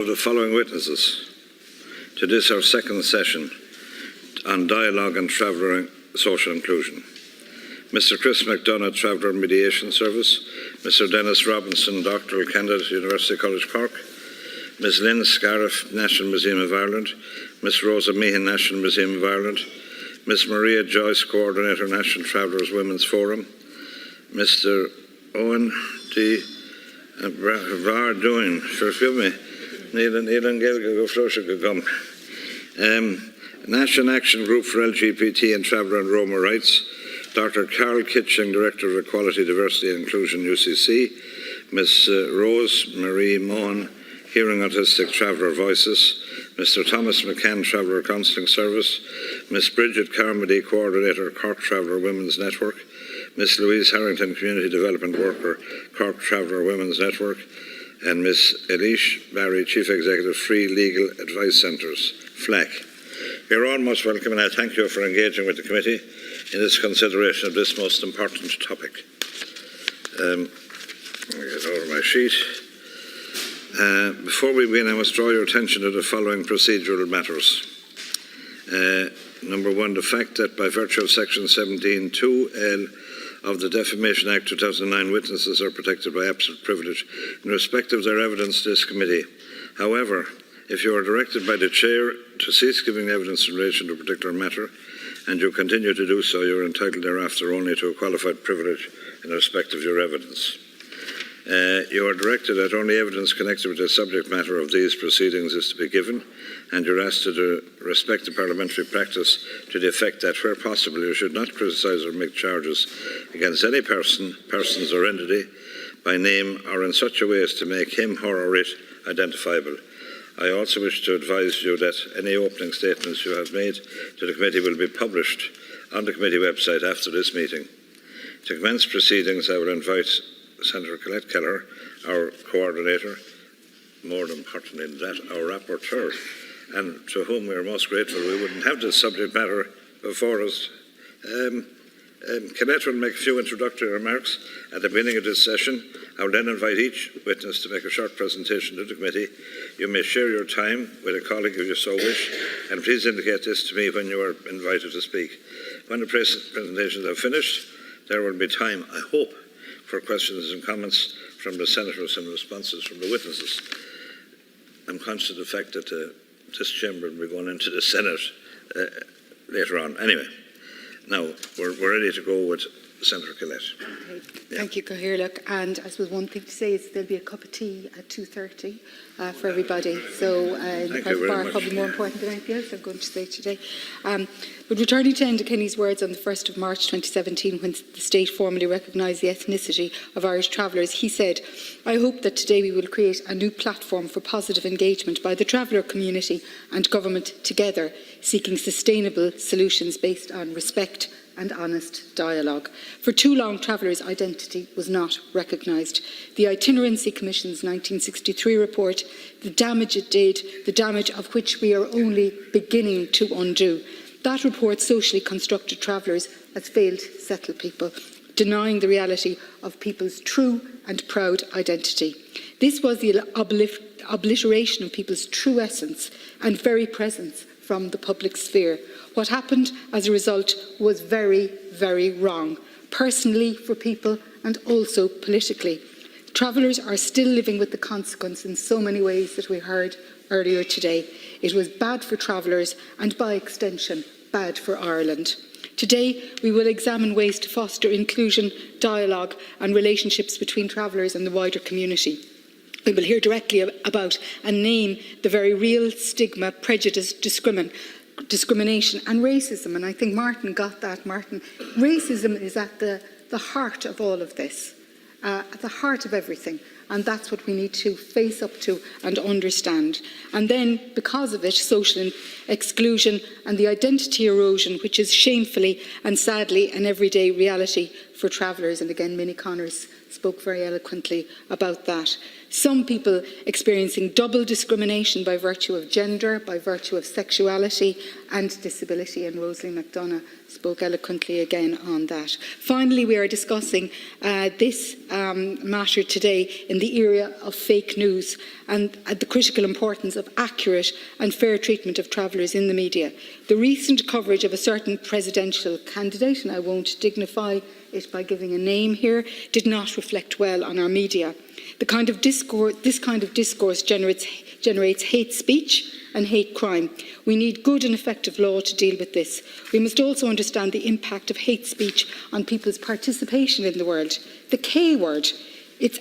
The following witnesses to this, our second session on dialogue and traveller social inclusion: Mr. Chris McDonagh, Traveller Mediation Service; Mr. Denis Robinson, Doctoral Candidate, University College Cork; Ms. Lynn, Scarff, National Museum of Ireland; Ms. Rosa Meehan, National Museum of Ireland; Ms. Maria Joyce, Coordinator, National Travellers Women's Forum; Mr. Oein, DeBhairduin, forgive me, National Action Group for LGBT and Traveller and Roma Rights; Dr. Karl Kitching, Director of Equality, Diversity and Inclusion, UCC; Ms. Rose Marie Maughan, Hearing Autistic Traveller Voices; Mr. Thomas McCann, Traveller Counselling Service; Ms. Brigid, Carmody, Coordinator, Cork Traveller Women's Network; Ms. Louise, Harrington, Community Development Worker, Cork Traveller Women's Network; and Ms. Eilis, Chief Executive, Free Legal Advice Centres, FLAC. You're all most welcome, and I thank you for engaging with the committee in this consideration of this most important topic. Let me get over my sheet. Before we begin, I must draw your attention to the following procedural matters. Number one, the fact that by virtue of Section 17(2)(l) of the Defamation Act 2009, witnesses are protected by absolute privilege in respect of their evidence to this committee. However, if you are directed by the Chair to cease giving evidence in relation to a particular matter, and you continue to do so, you are entitled thereafter only to a qualified privilege in respect of your evidence. You are directed that only evidence connected with the subject matter of these proceedings is to be given, and you are asked to respect the parliamentary practice to the effect that, where possible, you should not criticise or make charges against any person, persons or entity by name or in such a way as to make him, her or it identifiable. I also wish to advise you that any opening statements you have made to the committee will be published on the committee website after this meeting. To commence proceedings, I will invite Senator Colette Kelleher, our coordinator, more importantly than that, our rapporteur, and to whom we are most grateful. We wouldn't have this subject matter before us. Colette will make a few introductory remarks at the beginning of this session. I will then invite each witness to make a short presentation to the committee. You may share your time with a colleague if you so wish, and please indicate this to me when you are invited to speak. When the presentations are finished, there will be time, I hope, for questions and comments from the senators and responses from the witnesses. I'm conscious of the fact that this chamber will be going into the Senate later on. Anyway, now we're ready to go with Senator Colette. Okay. Yeah. Thank you, Cathaoirleach. And I suppose one thing to say is there'll be a cup of tea at 2:30 for everybody. So probably more important than anything else I'm going to say today. But returning to Enda Kenny's words on the 1st of March 2017, when the state formally recognised the ethnicity of Irish travellers, he said, "I hope that today we will create a new platform for positive engagement by the traveller community and government together, seeking sustainable solutions based on respect and honest dialogue. For too long, travellers' identity was not recognised. The Itinerancy Commission's 1963 report, the damage it did, the damage of which we are only beginning to undo. That report socially constructed travellers as failed settled people, denying the reality of people's true and proud identity. This was the obliteration of people's true essence and very presence from the public sphere. What happened as a result was very, very wrong, personally for people and also politically. Travellers are still living with the consequence in so many ways that we heard earlier today. It was bad for travellers and, by extension, bad for Ireland. Today, we will examine ways to foster inclusion, dialogue and relationships between travellers and the wider community. We will hear directly about and name the very real stigma, prejudice, discrimination and racism. And I think Martin got that. Martin, racism is at the heart of all of this, at the heart of everything. And that's what we need to face up to and understand. And then, because of it, social exclusion and the identity erosion, which is shamefully and sadly an everyday reality for travellers. And again, Minnie Connors spoke very eloquently about that. Some people experiencing double discrimination by virtue of gender, by virtue of sexuality and disability, and Rosalie McDonagh spoke eloquently again on that. Finally, we are discussing this matter today in the area of fake news and the critical importance of accurate and fair treatment of travellers in the media. The recent coverage of a certain presidential candidate, and I won't dignify it by giving a name here, did not reflect well on our media. This kind of discourse generates hate speech and hate crime. We need good and effective law to deal with this. We must also understand the impact of hate speech on people's participation in the world. The K word,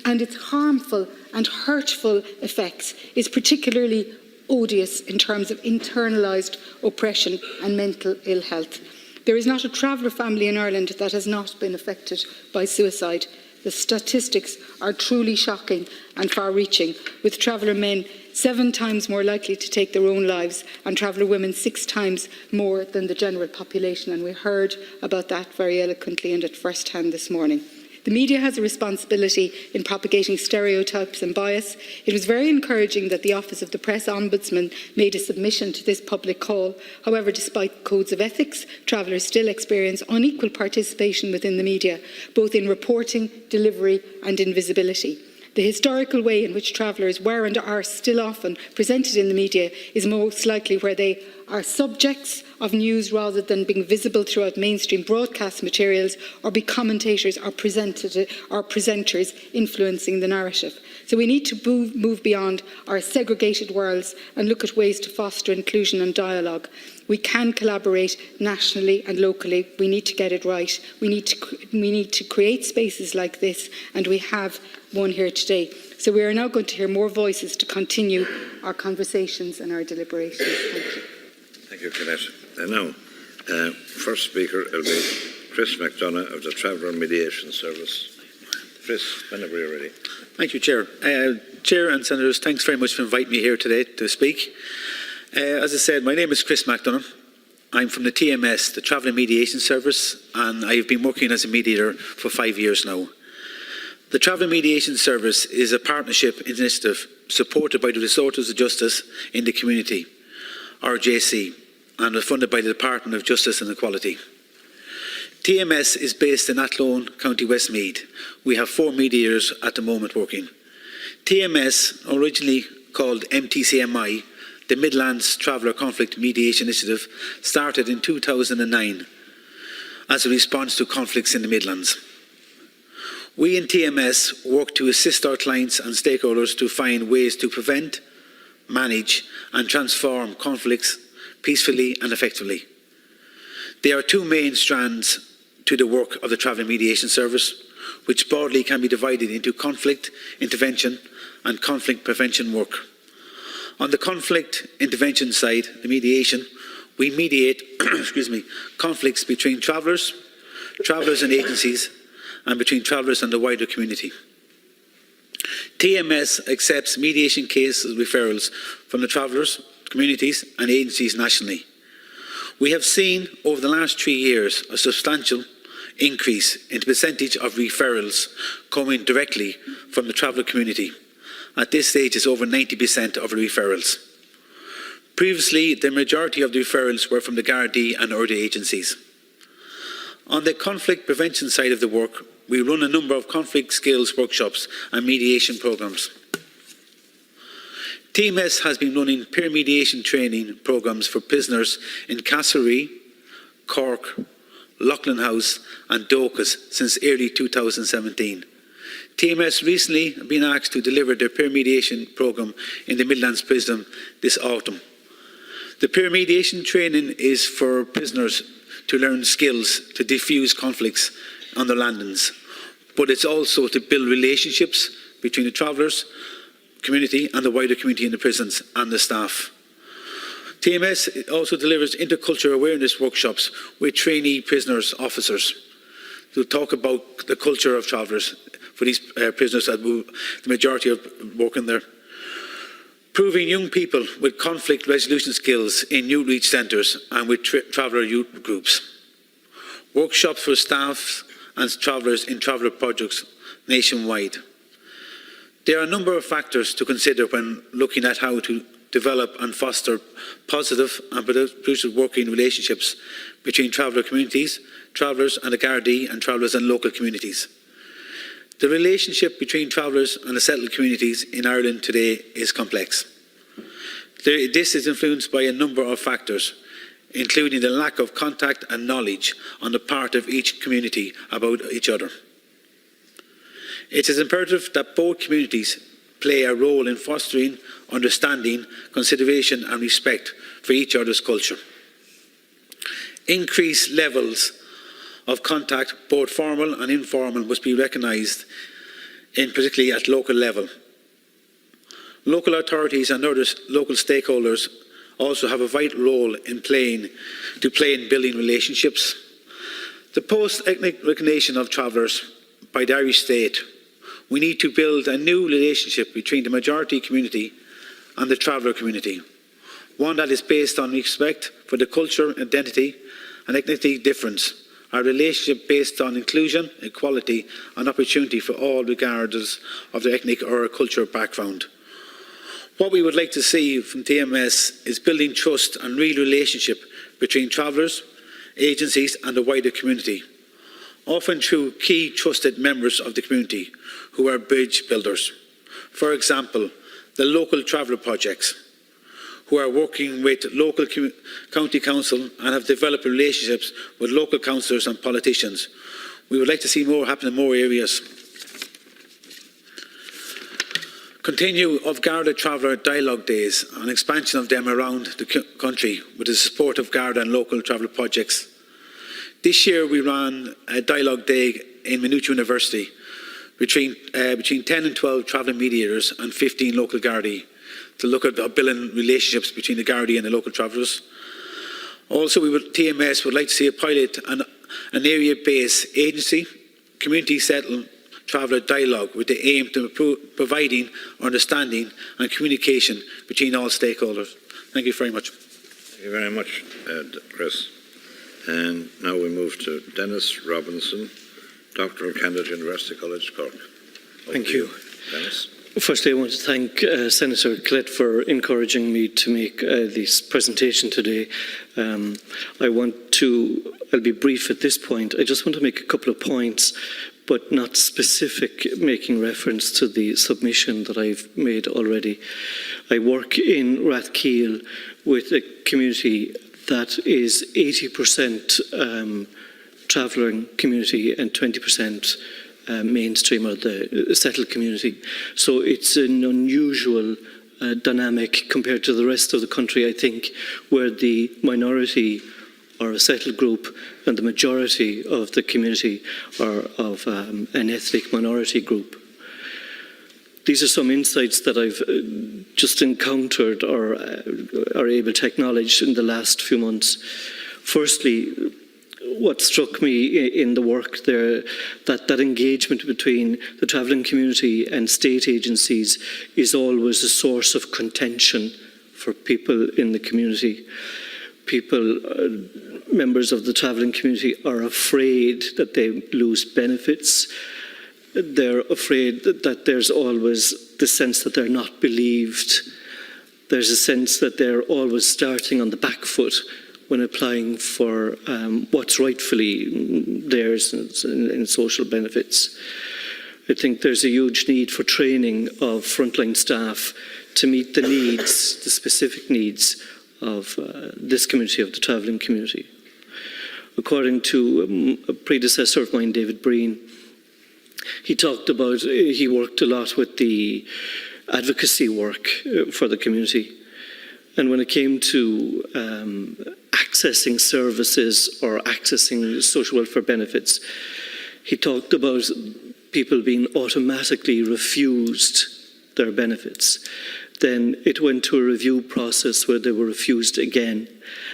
and its harmful and hurtful effects is particularly odious in terms of internalised oppression and mental ill health. There is not a traveller family in Ireland that has not been affected by suicide. The statistics are truly shocking and far-reaching, with traveller men 7 times more likely to take their own lives and traveller women 6 times more than the general population, and we heard about that very eloquently and at first hand this morning. The media has a responsibility in propagating stereotypes and bias. It was very encouraging that the Office of the Press Ombudsman made a submission to this public call. However, despite codes of ethics, travellers still experience unequal participation within the media, both in reporting, delivery and in visibility. The historical way in which travellers were and are still often presented in the media is most likely where they are subjects of news rather than being visible throughout mainstream broadcast materials, or be commentators or presenters influencing the narrative. So we need to move beyond our segregated worlds and look at ways to foster inclusion and dialogue. We can collaborate nationally and locally. We need to get it right. We need to create spaces like this, and we have one here today. So we are now going to hear more voices to continue our conversations and our deliberations. Thank you. Thank you, Colette. And now, first speaker will be Chris McDonagh of the Traveller Mediation Service. Chris, whenever you're ready. Thank you, Chair. Chair and Senators, thanks very much for inviting me here today to speak. As I said, my name is Chris McDonagh. I'm from the TMS, the Traveller Mediation Service, and I have been working as a mediator for 5 years now. The Traveller Mediation Service is a partnership initiative supported by the Resources of Justice in the Community, RJC, and is funded by the Department of Justice and Equality. TMS is based in Athlone, County Westmeath. We have 4 mediators at the moment working. TMS, originally called MTCMI, the Midlands Traveller Conflict Mediation Initiative, started in 2009 as a response to conflicts in the Midlands. We in TMS work to assist our clients and stakeholders to find ways to prevent, manage and transform conflicts peacefully and effectively. There are 2 main strands to the work of the Traveller Mediation Service, which broadly can be divided into conflict intervention and conflict prevention work. On the conflict intervention side, the mediation, we mediate conflicts between travellers and agencies, and between travellers and the wider community. TMS accepts mediation cases referrals from the travellers, communities and agencies nationally. We have seen over the last 3 years a substantial increase in the percentage of referrals coming directly from the traveller community. At this stage, it's over 90% of referrals. Previously, the majority of the referrals were from the Gardaí and other agencies. On the conflict prevention side of the work, we run a number of conflict skills workshops and mediation programmes. TMS has been running peer mediation training programmes for prisoners in Castlereagh, Cork, Loughlin House and Docus since early 2017. TMS recently been asked to deliver their peer mediation programme in the Midlands Prison this autumn. The peer mediation training is for prisoners to learn skills to diffuse conflicts on their landings, but it's also to build relationships between the travellers, community and the wider community in the prisons and the staff. TMS also delivers intercultural awareness workshops with trainee prisoners officers to talk about the culture of travellers for these prisoners that move, the majority of working there. Proving young people with conflict resolution skills in youth reach centres and with traveller youth groups. Workshops for staff and travellers in traveller projects nationwide. There are a number of factors to consider when looking at how to develop and foster positive and productive working relationships between traveller communities, travellers and the Gardaí, and travellers and local communities. The relationship between travellers and the settled communities in Ireland today is complex. This is influenced by a number of factors, including the lack of contact and knowledge on the part of each community about each other. It is imperative that both communities play a role in fostering understanding, consideration and respect for each other's culture. Increased levels of contact, both formal and informal, must be recognised, particularly at local level. Local authorities and other local stakeholders also have a vital role to play in building relationships. The post-ethnic recognition of travellers by the Irish state, we need to build a new relationship between the majority community and the traveller community, one that is based on respect for the culture, identity and ethnic difference, a relationship based on inclusion, equality and opportunity for all regardless of their ethnic or cultural background. What we would like to see from TMS is building trust and real relationship between travellers, agencies and the wider community, often through key trusted members of the community who are bridge builders. For example, the local traveller projects, who are working with local county council and have developed relationships with local councillors and politicians. We would like to see more happen in more areas. Continue of Garda Traveller Dialogue Days and expansion of them around the country with the support of Garda and local travel projects. This year we ran a dialogue day in Maynooth University between 10 and 12 travelling mediators and 15 local Gardaí to look at building relationships between the Gardaí and the local travellers. Also, TMS would like to see a pilot and an area-based agency, community settled traveller dialogue with the aim to providing understanding and communication between all stakeholders. Thank you very much. Thank you very much, Chris. And now we move to Denis Robinson, Doctoral Candidate, University College Cork. Thank you. Denis. Firstly, I want to thank Senator Colette for encouraging me to make this presentation today. I'll be brief at this point. I just want to make a couple of points, but not specific, making reference to the submission that I've made already. I work in Rathkeil with a community that is 80% travelling community and 20% mainstream or the settled community. So it's an unusual dynamic compared to the rest of the country, I think, where the minority are a settled group and the majority of the community are of an ethnic minority group. These are some insights that I've just encountered or are able to acknowledge in the last few months. Firstly, what struck me in the work there, that engagement between the travelling community and state agencies is always a source of contention for people in the community. People, members of the travelling community, are afraid that they lose benefits. They're afraid that there's always the sense that they're not believed. There's a sense that they're always starting on the back foot when applying for what's rightfully theirs in social benefits. I think there's a huge need for training of frontline staff to meet the needs, the specific needs of this community, of the travelling community. According to a predecessor of mine, David Breen, he worked a lot with the advocacy work for the community. And when it came to accessing services or accessing social welfare benefits, he talked about people being automatically refused their benefits. Then it went to a review process where they were refused again,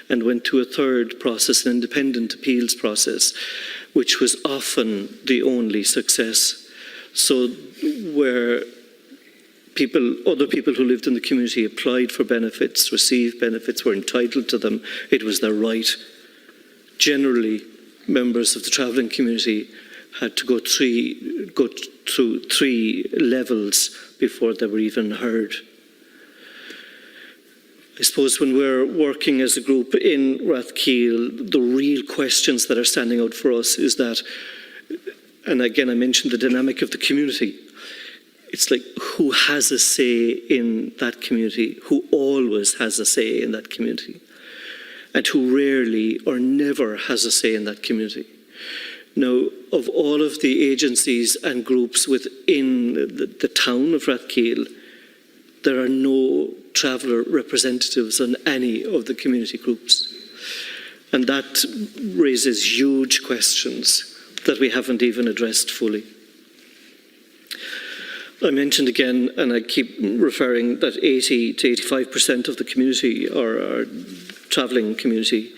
and went to a third process, an independent appeals process, which was often the only success. So where other people who lived in the community applied for benefits, received benefits, were entitled to them, it was their right. Generally, members of the travelling community had to go through 3 levels before they were even heard. I suppose when we're working as a group in Rathkeale, the real questions that are standing out for us is that, and again I mentioned the dynamic of the community, it's like who has a say in that community, who always has a say in that community, and who rarely or never has a say in that community. Now, of all of the agencies and groups within the town of Rathkeale, there are no traveller representatives on any of the community groups. And that raises huge questions that we haven't even addressed fully. I mentioned again, and I keep referring, that 80 to 85% of the community are travelling community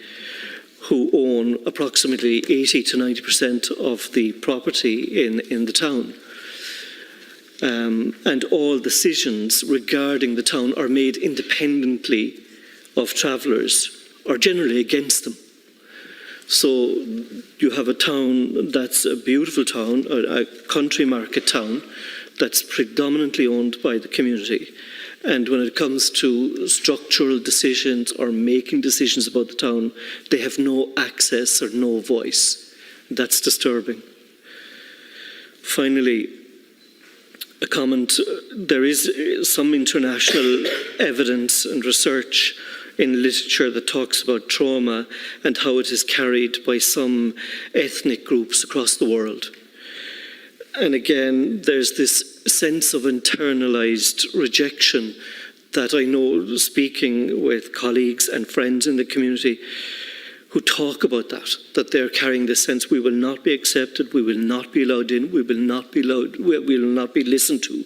who own approximately 80 to 90% of the property in the town. And all decisions regarding the town are made independently of travellers, or generally against them. So you have a town that's a beautiful town, a country market town, that's predominantly owned by the community. And when it comes to structural decisions or making decisions about the town, they have no access or no voice. That's disturbing. Finally, a comment. There is some international evidence and research in literature that talks about trauma and how it is carried by some ethnic groups across the world. And again, there's this sense of internalized rejection that I know, speaking with colleagues and friends in the community who talk about that they're carrying this sense: we will not be accepted, we will not be allowed in, we will not be listened to.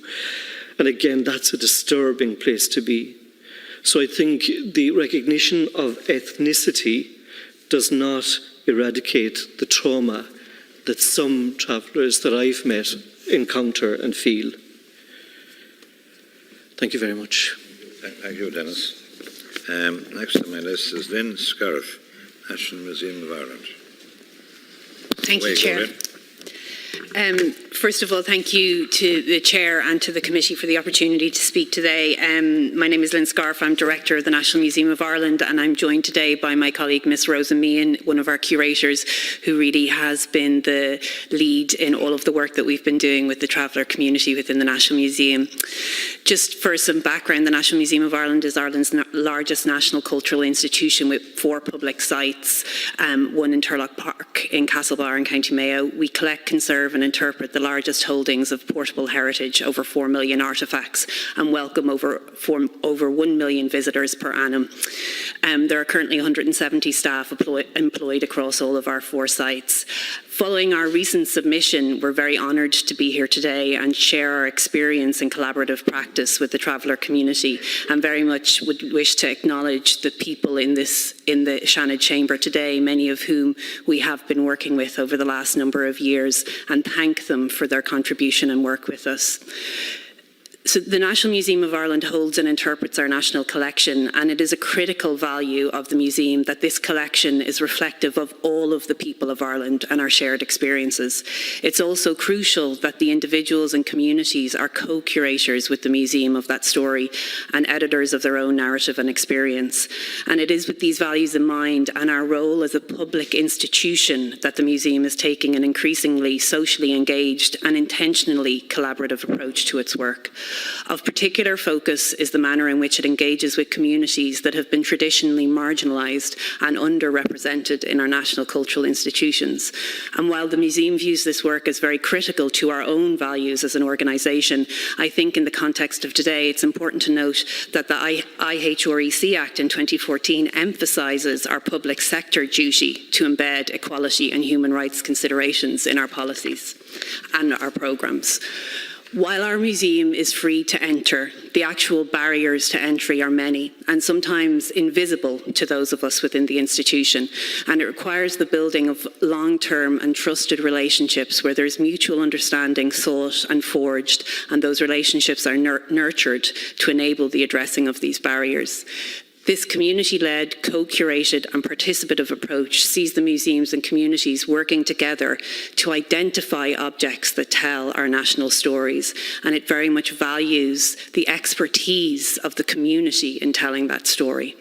And again, that's a disturbing place to be. So I think the recognition of ethnicity does not eradicate the trauma that some travellers that I've met encounter and feel. Thank you very much. Thank you, Denis. Next on my list is Lynn Scarff, National Museum of Ireland. Thank you, Chair. First of all, thank you to the Chair and to the Committee for the opportunity to speak today. My name is Lynn Scarff. I'm Director of the National Museum of Ireland, and I'm joined today by my colleague Miss Rosa Meehan, one of our curators, who really has been the lead in all of the work that we've been doing with the traveller community within the National Museum. Just for some background, the National Museum of Ireland is Ireland's largest national cultural institution with 4 public sites, one in Turlough Park in Castlebar in County Mayo. We collect, conserve and interpret the largest holdings of portable heritage, over 4 million artefacts, and welcome over 1 million visitors per annum. There are currently 170 staff employed across all of our 4 sites. Following our recent submission, we're very honoured to be here today and share our experience in collaborative practice with the traveller community, and very much would wish to acknowledge the people in the Seanad Chamber today, many of whom we have been working with over the last number of years, and thank them for their contribution and work with us. So the National Museum of Ireland holds and interprets our national collection, and it is a critical value of the museum that this collection is reflective of all of the people of Ireland and our shared experiences. It's also crucial that the individuals and communities are co-curators with the museum of that story and editors of their own narrative and experience. And it is with these values in mind and our role as a public institution that the museum is taking an increasingly socially engaged and intentionally collaborative approach to its work. Of particular focus is the manner in which it engages with communities that have been traditionally marginalised and underrepresented in our national cultural institutions. And while the museum views this work as very critical to our own values as an organisation, I think in the context of today it's important to note that the IHREC Act in 2014 emphasises our public sector duty to embed equality and human rights considerations in our policies and our programmes. While our museum is free to enter, the actual barriers to entry are many and sometimes invisible to those of us within the institution, and it requires the building of long-term and trusted relationships where there's mutual understanding sought and forged, and those relationships are nurtured to enable the addressing of these barriers. This community-led, co-curated and participative approach sees the museums and communities working together to identify objects that tell our national stories, and it very much values the expertise of the community in telling that story.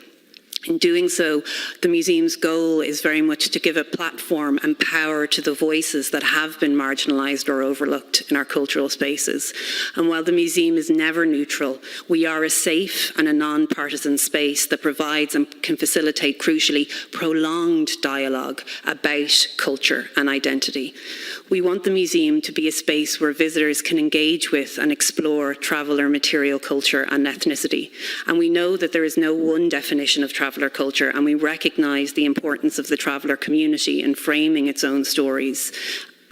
In doing so, the museum's goal is very much to give a platform and power to the voices that have been marginalised or overlooked in our cultural spaces. And while the museum is never neutral, we are a safe and a non-partisan space that provides and can facilitate, crucially, prolonged dialogue about culture and identity. We want the museum to be a space where visitors can engage with and explore traveller material culture and ethnicity. And we know that there is no one definition of traveller culture, and we recognise the importance of the traveller community in framing its own stories.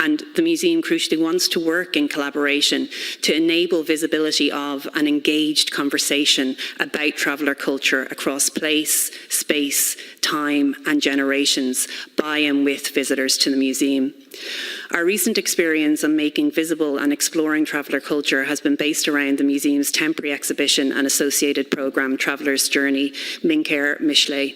And the museum crucially wants to work in collaboration to enable visibility of an engaged conversation about traveller culture across place, space, time and generations by and with visitors to the museum. Our recent experience on making visible and exploring traveller culture has been based around the museum's temporary exhibition and associated programme Traveller's Journey, Minker Michelet.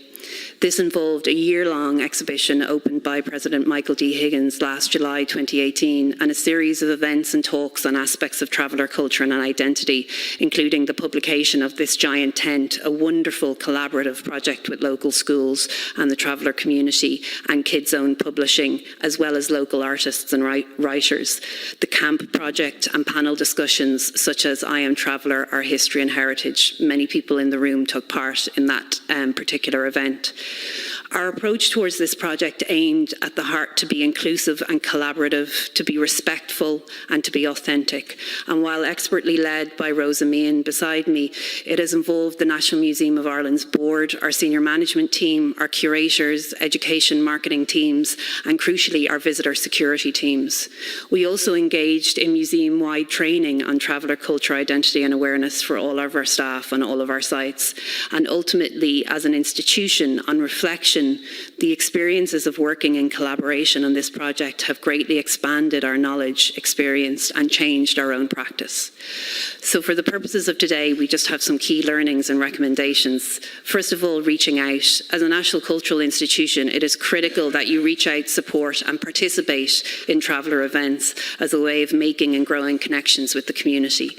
This involved a year-long exhibition opened by President Michael D. Higgins last July 2018 and a series of events and talks on aspects of traveller culture and identity, including the publication of This Giant Tent, a wonderful collaborative project with local schools and the traveller community and Kids Own Publishing, as well as local artists and writers. The camp project and panel discussions such as I Am Traveller, Our History and Heritage. Many people in the room took part in that particular event. Our approach towards this project aimed at the heart to be inclusive and collaborative, to be respectful and to be authentic. And while expertly led by Rosa Meehan beside me, it has involved the National Museum of Ireland's board, our senior management team, our curators, education marketing teams, and crucially our visitor security teams. We also engaged in museum-wide training on traveller culture, identity and awareness for all of our staff on all of our sites. And ultimately, as an institution, on reflection, the experiences of working in collaboration on this project have greatly expanded our knowledge, experience, and changed our own practice. So for the purposes of today, we just have some key learnings and recommendations. First of all, reaching out. As a national cultural institution, it is critical that you reach out, support, and participate in traveller events as a way of making and growing connections with the community.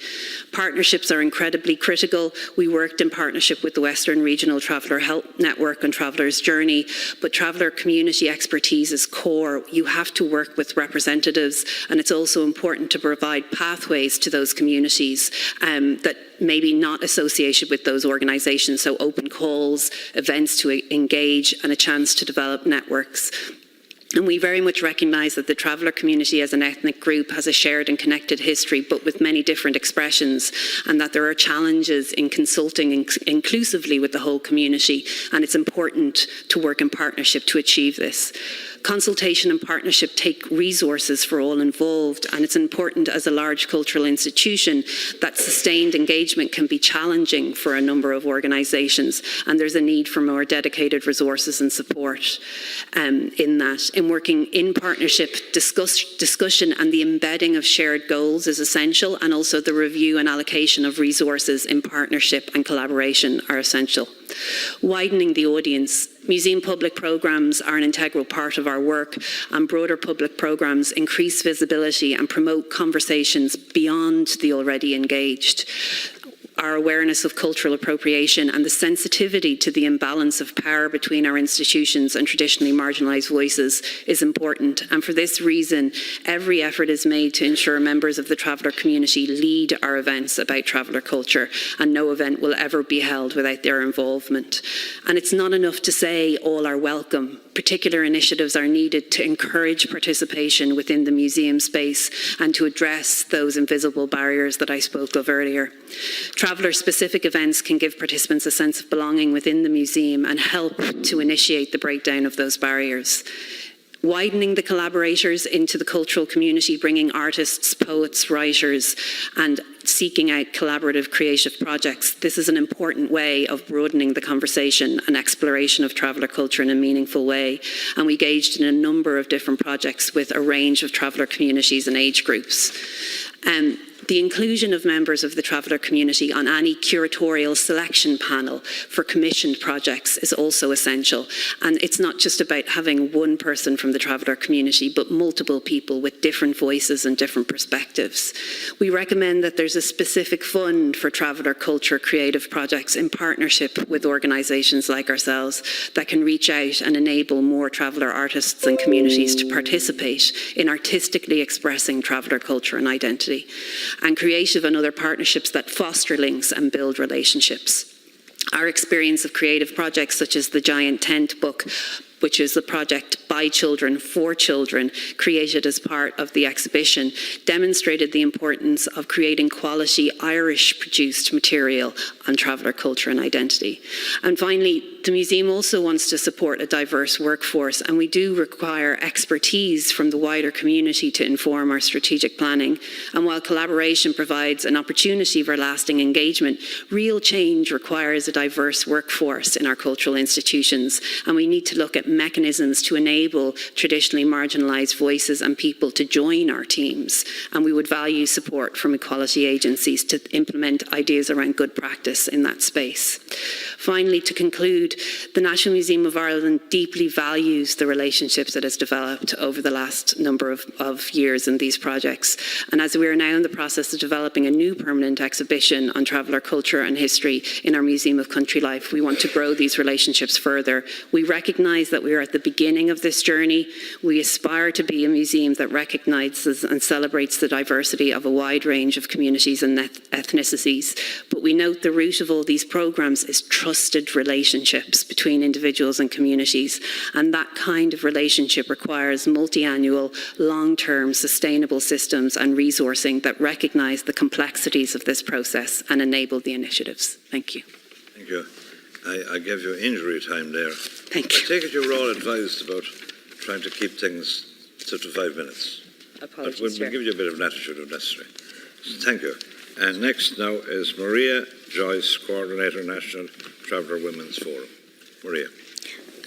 Partnerships are incredibly critical. We worked in partnership with the Western Regional Traveller Health Network and Traveller's Journey, but traveller community expertise is core. You have to work with representatives, and it's also important to provide pathways to those communities that may be not associated with those organisations, so open calls, events to engage, and a chance to develop networks. And we very much recognise that the traveller community as an ethnic group has a shared and connected history, but with many different expressions, and that there are challenges in consulting inclusively with the whole community, and it's important to work in partnership to achieve this. Consultation and partnership take resources for all involved, and it's important as a large cultural institution that sustained engagement can be challenging for a number of organisations, and there's a need for more dedicated resources and support in that. In working in partnership, discussion and the embedding of shared goals is essential, and also the review and allocation of resources in partnership and collaboration are essential. Widening the audience. Museum public programmes are an integral part of our work, and broader public programmes increase visibility and promote conversations beyond the already engaged. Our awareness of cultural appropriation and the sensitivity to the imbalance of power between our institutions and traditionally marginalised voices is important. And for this reason, every effort is made to ensure members of the traveller community lead our events about traveller culture, and no event will ever be held without their involvement. And it's not enough to say all are welcome. Particular initiatives are needed to encourage participation within the museum space and to address those invisible barriers that I spoke of earlier. Traveller-specific events can give participants a sense of belonging within the museum and help to initiate the breakdown of those barriers. Widening the collaborators into the cultural community, bringing artists, poets, writers, and seeking out collaborative creative projects. This is an important way of broadening the conversation and exploration of traveller culture in a meaningful way. And we engaged in a number of different projects with a range of traveller communities and age groups. The inclusion of members of the traveller community on any curatorial selection panel for commissioned projects is also essential. And it's not just about having one person from the traveller community, but multiple people with different voices and different perspectives. We recommend that there's a specific fund for traveller culture creative projects in partnership with organisations like ourselves that can reach out and enable more traveller artists and communities to participate in artistically expressing traveller culture and identity, and creative and other partnerships that foster links and build relationships. Our experience of creative projects such as the Giant Tent book, which is a project by children for children created as part of the exhibition, demonstrated the importance of creating quality Irish-produced material on traveller culture and identity. And finally, the museum also wants to support a diverse workforce, and we do require expertise from the wider community to inform our strategic planning. And while collaboration provides an opportunity for lasting engagement, real change requires a diverse workforce in our cultural institutions, and we need to look at mechanisms to enable traditionally marginalised voices and people to join our teams. And we would value support from equality agencies to implement ideas around good practice in that space. Finally, to conclude, the National Museum of Ireland deeply values the relationships it has developed over the last number of years in these projects. And as we are now in the process of developing a new permanent exhibition on traveller culture and history in our Museum of Country Life, we want to grow these relationships further. We recognise that we are at the beginning of this journey. We aspire to be a museum that recognises and celebrates the diversity of a wide range of communities and ethnicities. But we note the root of all these programmes is trusted relationships between individuals and communities. And that kind of relationship requires multi-annual, long-term, sustainable systems and resourcing that recognise the complexities of this process and enable the initiatives. Thank you. Thank you. I gave you injury time there. Thank you. I take it you're all advised about trying to keep things to 5 minutes. Apologies, but we'll give you a bit of an attitude if necessary. So thank you. And next now is Maria Joyce, Coordinator, National Traveller Women's Forum. Maria.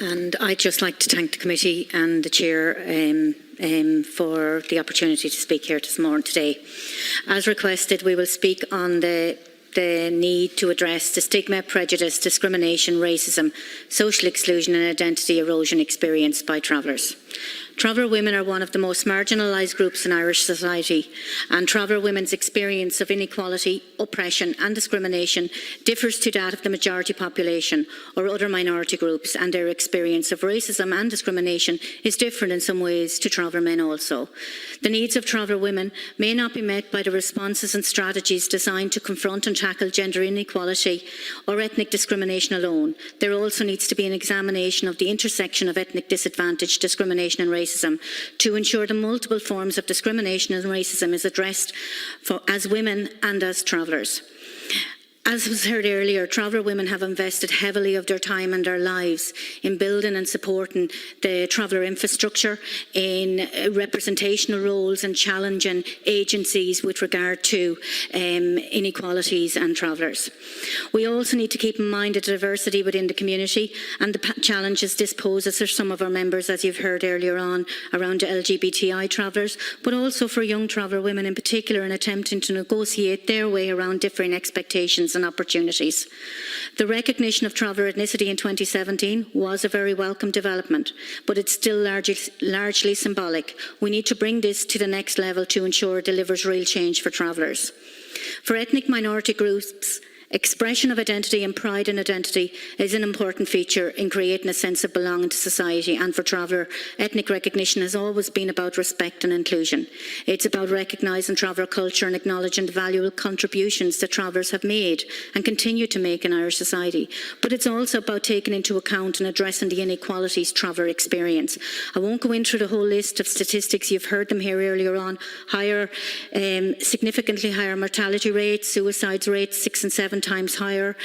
And I'd just like to thank the committee and the chair for the opportunity to speak here today. As requested, we will speak on the need to address the stigma, prejudice, discrimination, racism, social exclusion and identity erosion experienced by travellers. Traveller women are one of the most marginalised groups in Irish society, and traveller women's experience of inequality, oppression and discrimination differs to that of the majority population or other minority groups, and their experience of racism and discrimination is different in some ways to traveller men also. The needs of traveller women may not be met by the responses and strategies designed to confront and tackle gender inequality or ethnic discrimination alone. There also needs to be an examination of the intersection of ethnic disadvantage, discrimination and racism to ensure the multiple forms of discrimination and racism is addressed as women and as travellers. As was heard earlier, traveller women have invested heavily of their time and their lives in building and supporting the traveller infrastructure, in representational roles and challenging agencies with regard to inequalities and travellers. We also need to keep in mind the diversity within the community and the challenges this poses for some of our members, as you've heard earlier on, around LGBTI travellers, but also for young traveller women in particular in attempting to negotiate their way around differing expectations and opportunities. The recognition of traveller ethnicity in 2017 was a very welcome development, but it's still largely symbolic. We need to bring this to the next level to ensure it delivers real change for travellers. For ethnic minority groups, expression of identity and pride in identity is an important feature in creating a sense of belonging to society, and for traveller, ethnic recognition has always been about respect and inclusion. It's about recognising traveller culture and acknowledging the valuable contributions that travellers have made and continue to make in Irish society. But it's also about taking into account and addressing the inequalities traveller experience. I won't go into the whole list of statistics, you've heard them here earlier on. Significantly higher mortality rates, suicides rates 6 and 7 times higher,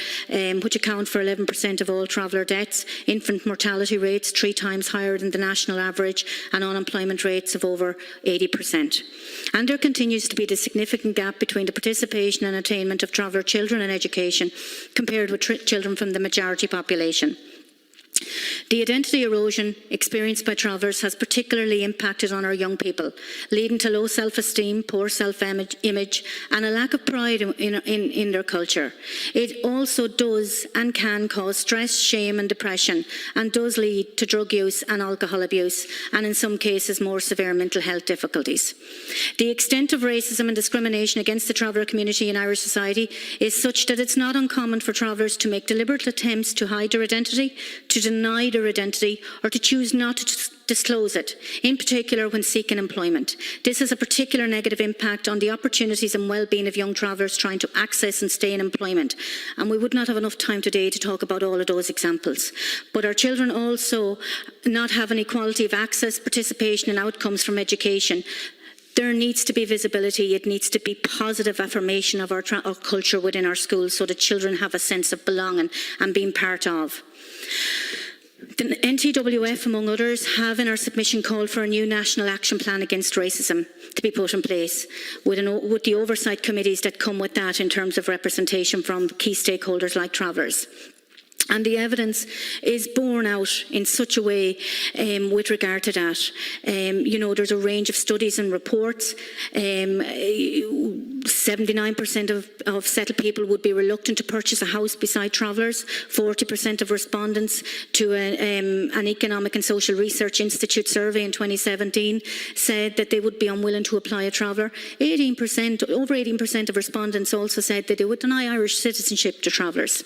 which account for 11% of all traveller deaths, infant mortality rates 3 times higher than the national average, and unemployment rates of over 80%. And there continues to be the significant gap between the participation and attainment of traveller children in education compared with children from the majority population. The identity erosion experienced by travellers has particularly impacted on our young people, leading to low self-esteem, poor self-image and a lack of pride in their culture. It also does and can cause stress, shame and depression, and does lead to drug use and alcohol abuse, and in some cases more severe mental health difficulties. The extent of racism and discrimination against the traveller community in Irish society is such that it's not uncommon for travellers to make deliberate attempts to hide their identity, to deny their identity, or to choose not to disclose it, in particular when seeking employment. This has a particular negative impact on the opportunities and well-being of young travellers trying to access and stay in employment. And we would not have enough time today to talk about all of those examples. But our children also not have an equality of access, participation and outcomes from education. There needs to be visibility. It needs to be positive affirmation of our culture within our schools so that children have a sense of belonging and being part of. The NTWF, among others, have in our submission called for a new national action plan against racism to be put in place with the oversight committees that come with that in terms of representation from key stakeholders like travellers. And the evidence is borne out in such a way with regard to that. There's a range of studies and reports. 79% of settled people would be reluctant to purchase a house beside travellers. 40% of respondents to an Economic and Social Research Institute survey in 2017 said that they would be unwilling to apply a traveller. Over 18% of respondents also said that they would deny Irish citizenship to travellers.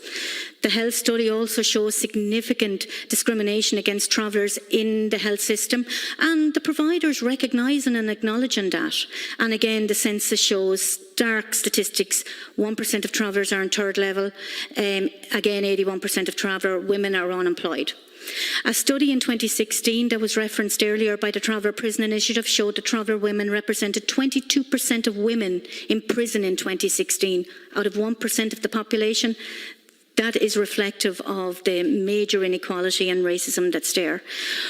The health study also shows significant discrimination against travellers in the health system, and the providers recognising and acknowledging that. And again, the census shows stark statistics. 1% of travellers are in third level. Again, 81% of traveller women are unemployed. A study in 2016 that was referenced earlier by the Traveller Prison Initiative showed that traveller women represented 22% of women in prison in 2016 out of 1% of the population. That is reflective of the major inequality and racism that's there.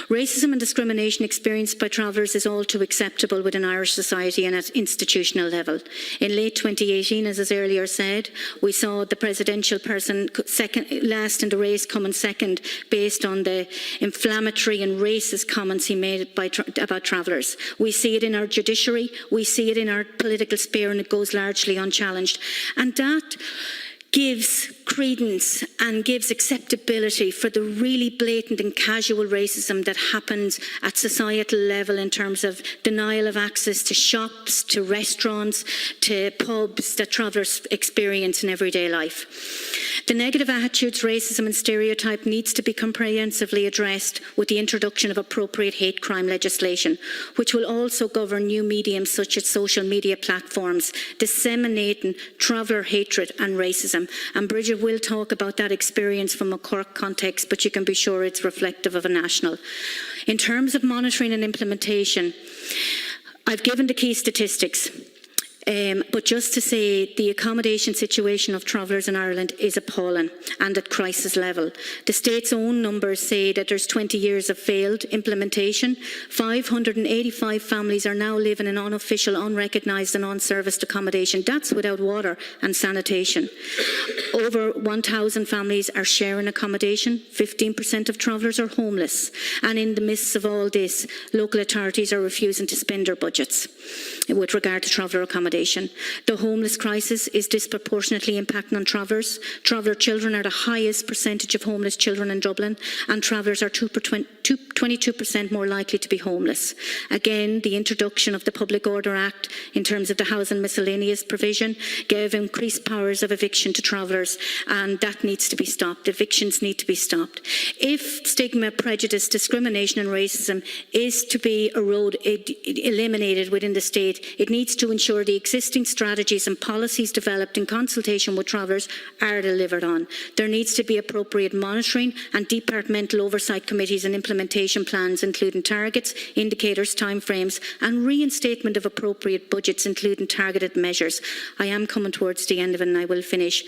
Racism and discrimination experienced by travellers is all too acceptable within Irish society and at institutional level. In late 2018, as earlier said, we saw the presidential person last in the race coming second based on the inflammatory and racist comments he made about travellers. We see it in our judiciary, we see it in our political sphere, and it goes largely unchallenged. And that gives credence and gives acceptability for the really blatant and casual racism that happens at societal level in terms of denial of access to shops, to restaurants, to pubs that travellers experience in everyday life. The negative attitudes, racism and stereotype needs to be comprehensively addressed with the introduction of appropriate hate crime legislation, which will also govern new mediums such as social media platforms, disseminating traveller hatred and racism. And Brigid will talk about that experience from a Cork context, but you can be sure it's reflective of a national. In terms of monitoring and implementation, I've given the key statistics. But just to say, the accommodation situation of travellers in Ireland is appalling and at crisis level. The state's own numbers say that there's 20 years of failed implementation. 585 families are now living in unofficial, unrecognised and unserviced accommodation. That's without water and sanitation. Over 1,000 families are sharing accommodation. 15% of travellers are homeless. And in the midst of all this, local authorities are refusing to spend their budgets with regard to traveller accommodation. The homeless crisis is disproportionately impacting on travellers. Traveller children are the highest percentage of homeless children in Dublin, and travellers are 22% more likely to be homeless. Again, the introduction of the Public Order Act in terms of the housing miscellaneous provision gave increased powers of eviction to travellers, and that needs to be stopped. Evictions need to be stopped. If stigma, prejudice, discrimination and racism is to be eliminated within the state, it needs to ensure the existing strategies and policies developed in consultation with travellers are delivered on. There needs to be appropriate monitoring and departmental oversight committees and implementation plans, including targets, indicators, timeframes and reinstatement of appropriate budgets, including targeted measures. I am coming towards the end of it and I will finish.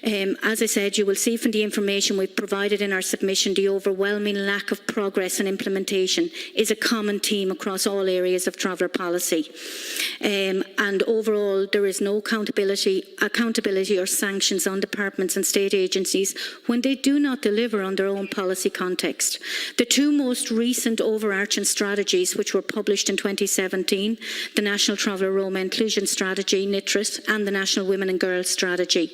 As I said, you will see from the information we've provided in our submission, the overwhelming lack of progress and implementation is a common theme across all areas of traveller policy. And overall, there is no accountability or sanctions on departments and state agencies when they do not deliver on their own policy context. The two most recent overarching strategies, which were published in 2017, the National Traveller Roma Inclusion Strategy, NITRIS, and the National Women and Girls Strategy.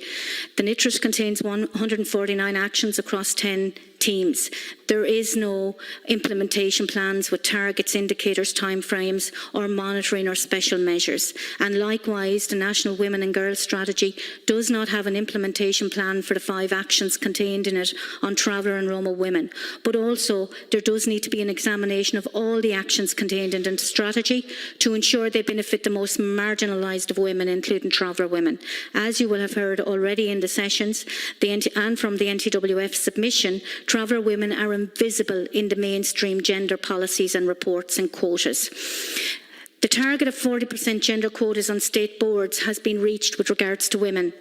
The NITRIS contains 149 actions across 10 teams. There is no implementation plans with targets, indicators, timeframes, or monitoring or special measures. And likewise, the National Women and Girls Strategy does not have an implementation plan for the 5 actions contained in it on traveller and Roma women. But also, there does need to be an examination of all the actions contained in the strategy to ensure they benefit the most marginalised of women, including traveller women. As you will have heard already in the sessions and from the NTWF submission, traveller women are invisible in the mainstream gender policies and reports and quotas. The target of 40% gender quotas on state boards has been reached with regards to women.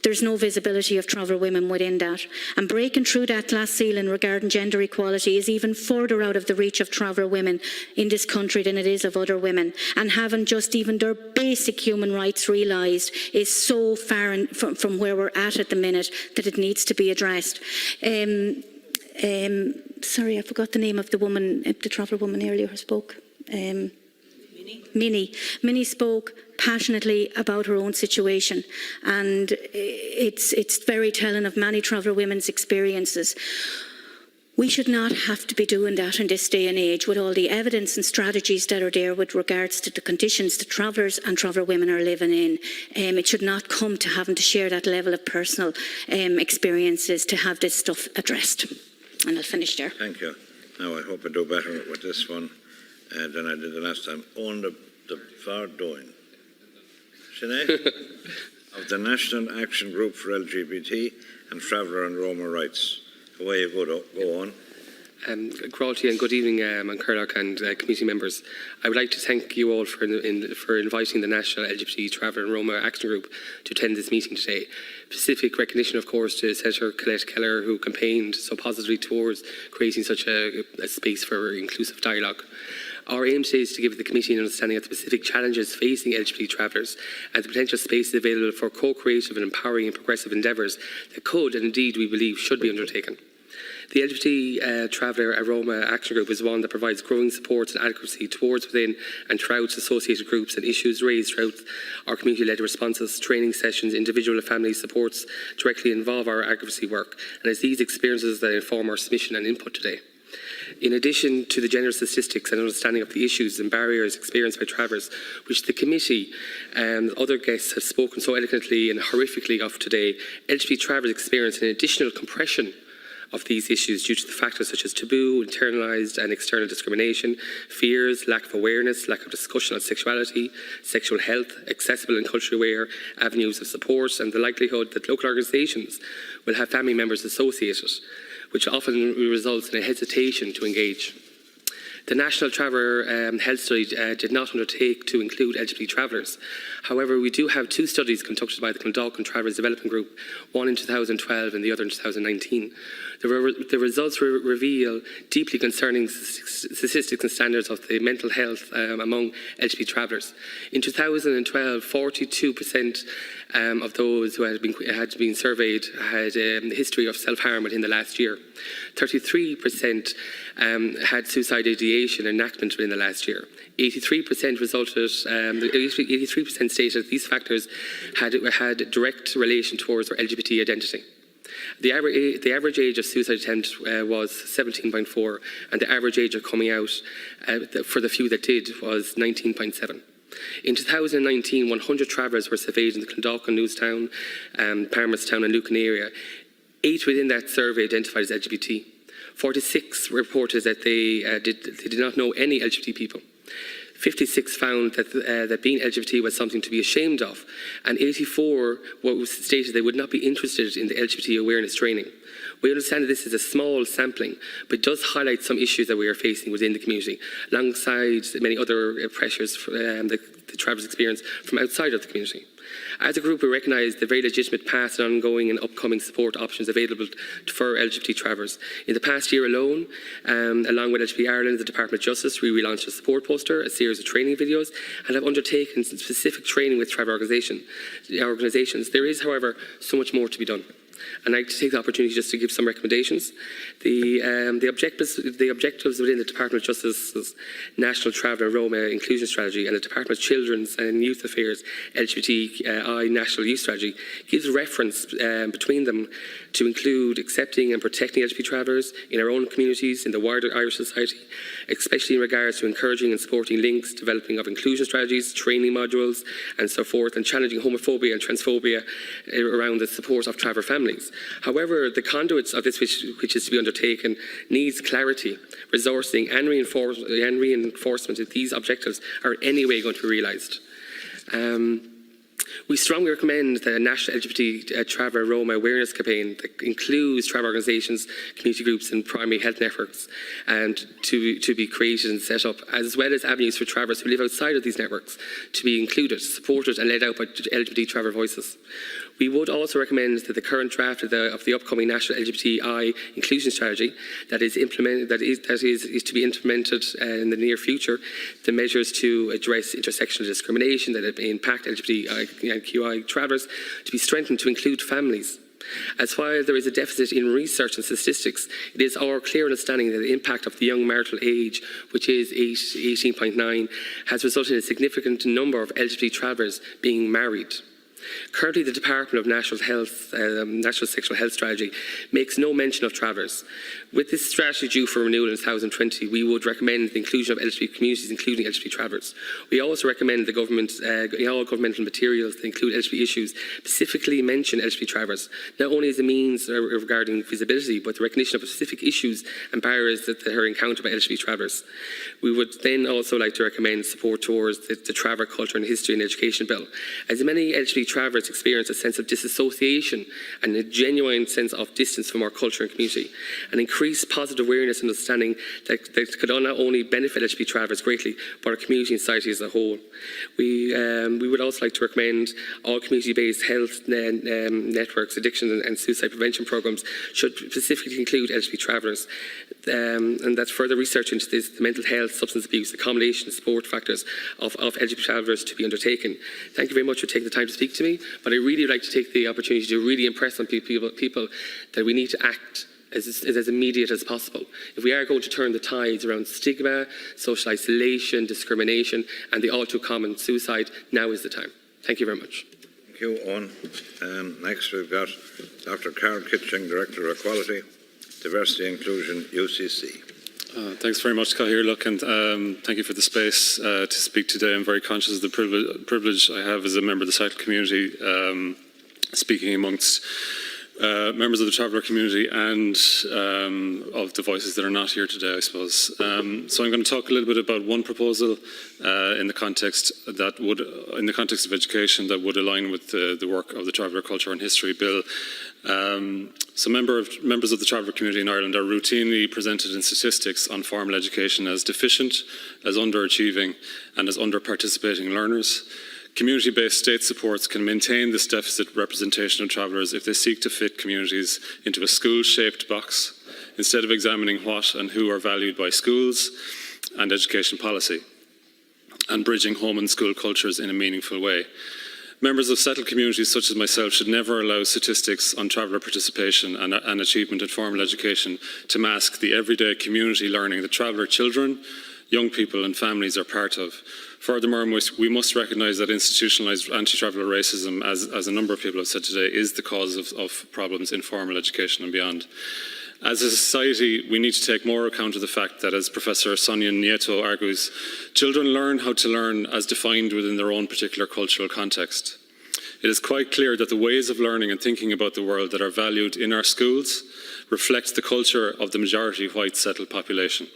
There's no visibility of traveller women within that. And breaking through that glass ceiling regarding gender equality is even further out of the reach of traveller women in this country than it is of other women. And having just even their basic human rights realised is so far from where we're at the minute that it needs to be addressed. Sorry, I forgot the name of the woman, the traveller woman earlier who spoke. Minnie spoke passionately about her own situation, and it's very telling of many traveller women's experiences. We should not have to be doing that in this day and age with all the evidence and strategies that are there with regards to the conditions that travellers and traveller women are living in. It should not come to having to share that level of personal experiences to have this stuff addressed. And I'll finish there. Thank you. Now I hope I do better with this one than I did the last time. On the DeBhairduin. Sinead? Of the National Action Group for LGBT and Traveller and Roma Rights. Away you go on. Crawlty and good evening, Karl and committee members. I would like to thank you all for inviting the National LGBT Traveller and Roma Action Group to attend this meeting today. Specific recognition, of course, to Senator Colette Kelleher, who campaigned so positively towards creating such a space for inclusive dialogue. Our aim today is to give the committee an understanding of the specific challenges facing LGBT travellers and the potential spaces available for co-creative and empowering and progressive endeavours that could, and indeed we believe should be undertaken. The LGBT Traveller and Roma Action Group is one that provides growing support and advocacy towards, within and throughout associated groups and issues raised throughout our community-led responses, training sessions, individual and family supports directly involve our advocacy work, and it's these experiences that inform our submission and input today. In addition to the gender statistics and understanding of the issues and barriers experienced by travellers, which the committee and other guests have spoken so eloquently and horrifically of today, LGBT travellers experience an additional compression of these issues due to the factors such as taboo, internalised and external discrimination, fears, lack of awareness, lack of discussion on sexuality, sexual health, accessible and culturally aware avenues of support, and the likelihood that local organisations will have family members associated, which often results in a hesitation to engage. The National Traveller Health Study did not undertake to include LGBT travellers. However, we do have 2 studies conducted by the Clondalkin Travellers Development Group, one in 2012 and the other in 2019. The results reveal deeply concerning statistics and standards of the mental health among LGBT travellers. In 2012, 42% of those who had been surveyed had a history of self-harm within the last year. 33% had suicide ideation enactment within the last year. 83% resulted. 83% stated these factors had direct relation towards their LGBT identity. The average age of suicide attempt was 17.4, and the average age of coming out for the few that did was 19.7. In 2019, 100 travellers were surveyed in the Clondalkin, Newstown, Palmerstown and Lucan area. 8 within that survey identified as LGBT. 46 reported that they did not know any LGBT people. 56 found that being LGBT was something to be ashamed of, and 84 stated they would not be interested in the LGBT awareness training. We understand that this is a small sampling, but it does highlight some issues that we are facing within the community, alongside many other pressures that the travellers experience from outside of the community. As a group, we recognise the very legitimate past and ongoing and upcoming support options available for LGBT travellers. In the past year alone, along with LGBT Ireland, the Department of Justice, we relaunched a support poster, a series of training videos, and have undertaken some specific training with travel organisations. There is, however, so much more to be done. And I'd like to take the opportunity just to give some recommendations. The objectives within the Department of Justice's National Traveller Roma Inclusion Strategy and the Department of Children's and Youth Affairs LGBTI National Youth Strategy gives reference between them to include accepting and protecting LGBT travellers in our own communities, in the wider Irish society, especially in regards to encouraging and supporting links, developing of inclusion strategies, training modules and so forth, and challenging homophobia and transphobia around the support of traveller families. However, the conduits of this which is to be undertaken needs clarity, resourcing and reinforcement that these objectives are in any way going to be realised. We strongly recommend the National LGBT Traveller Roma Awareness Campaign that includes travel organisations, community groups and primary health networks and to be created and set up, as well as avenues for travellers who live outside of these networks to be included, supported and led out by LGBT traveller voices. We would also recommend that the current draft of the upcoming National LGBTI Inclusion Strategy that is to be implemented in the near future, the measures to address intersectional discrimination that impact LGBTQI travellers to be strengthened to include families. As while there is a deficit in research and statistics, it is our clear understanding that the impact of the young marital age, which is 18.9, has resulted in a significant number of LGBT travellers being married. Currently, the Department of National Sexual Health Strategy makes no mention of travellers. With this strategy due for renewal in 2020, we would recommend the inclusion of LGBT communities, including LGBT travellers. We also recommend the government, all governmental materials that include LGBT issues specifically mention LGBT travellers, not only as a means regarding visibility, but the recognition of specific issues and barriers that are encountered by LGBT travellers. We would then also like to recommend support towards the Traveller Culture and History and Education Bill. As many LGBT travellers experience a sense of disassociation and a genuine sense of distance from our culture and community, and increased positive awareness and understanding that could not only benefit LGBT travellers greatly, but our community and society as a whole. We would also like to recommend all community-based health networks, addiction and suicide prevention programmes should specifically include LGBT travellers, and that further research into this, the mental health, substance abuse, accommodation, support factors of LGBT travellers to be undertaken. Thank you very much for taking the time to speak to me, but I really would like to take the opportunity to really impress on people that we need to act as immediate as possible. If we are going to turn the tides around stigma, social isolation, discrimination and the all too common suicide, now is the time. Thank you very much. Thank you, Oein. Next we've got Dr. Karl Kitching, Director of Equality, Diversity Inclusion, UCC. Thanks very much, Cathaoirleach, and thank you for the space to speak today. I'm very conscious of the privilege I have as a member of the cycle community, speaking amongst members of the traveller community and of the voices that are not here today, I suppose. So I'm going to talk a little bit about one proposal in the context of education that would align with the work of the Traveller Culture and History Bill. So members of the traveller community in Ireland are routinely presented in statistics on formal education as deficient, as underachieving and as under-participating learners. Community-based state supports can maintain this deficit representation of travellers if they seek to fit communities into a school-shaped box instead of examining what and who are valued by schools and education policy, and bridging home and school cultures in a meaningful way. Members of settled communities such as myself should never allow statistics on traveller participation and achievement in formal education to mask the everyday community learning that traveller children, young people and families are part of. Furthermore, we must recognise that institutionalised anti-traveller racism, as a number of people have said today, is the cause of problems in formal education and beyond. As a society, we need to take more account of the fact that, as Professor Sonia Nieto argues, children learn how to learn as defined within their own particular cultural context. It is quite clear that the ways of learning and thinking about the world that are valued in our schools reflect the culture of the majority white settled population.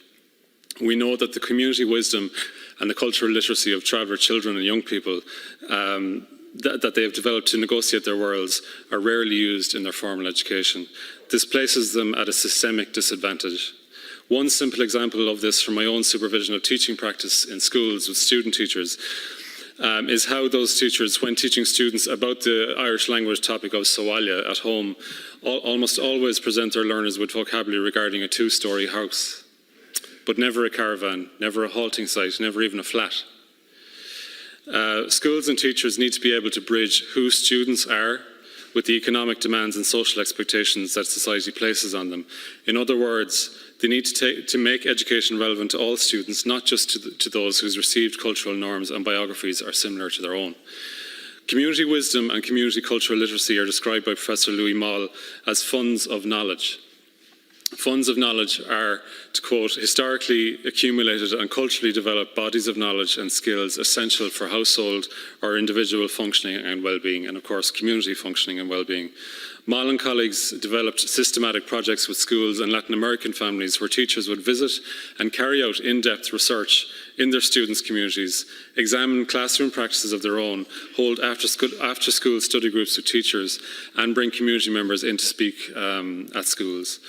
We know that the community wisdom and the cultural literacy of traveller children and young people that they have developed to negotiate their worlds are rarely used in their formal education. This places them at a systemic disadvantage. One simple example of this from my own supervision of teaching practice in schools with student teachers is how those teachers, when teaching students about the Irish language topic of Soalia at home, almost always present their learners with vocabulary regarding a two-storey house, but never a caravan, never a halting site, never even a flat. Schools and teachers need to be able to bridge who students are with the economic demands and social expectations that society places on them. In other words, they need to make education relevant to all students, not just to those whose received cultural norms and biographies are similar to their own. Community wisdom and community cultural literacy are described by Professor Louis Moll as funds of knowledge. Funds of knowledge are, to quote, historically accumulated and culturally developed bodies of knowledge and skills essential for household or individual functioning and well-being, and of course community functioning and well-being. Moll and colleagues developed systematic projects with schools and Latin American families where teachers would visit and carry out in-depth research in their students' communities, examine classroom practices of their own, hold after-school study groups with teachers, and bring community members in to speak at schools.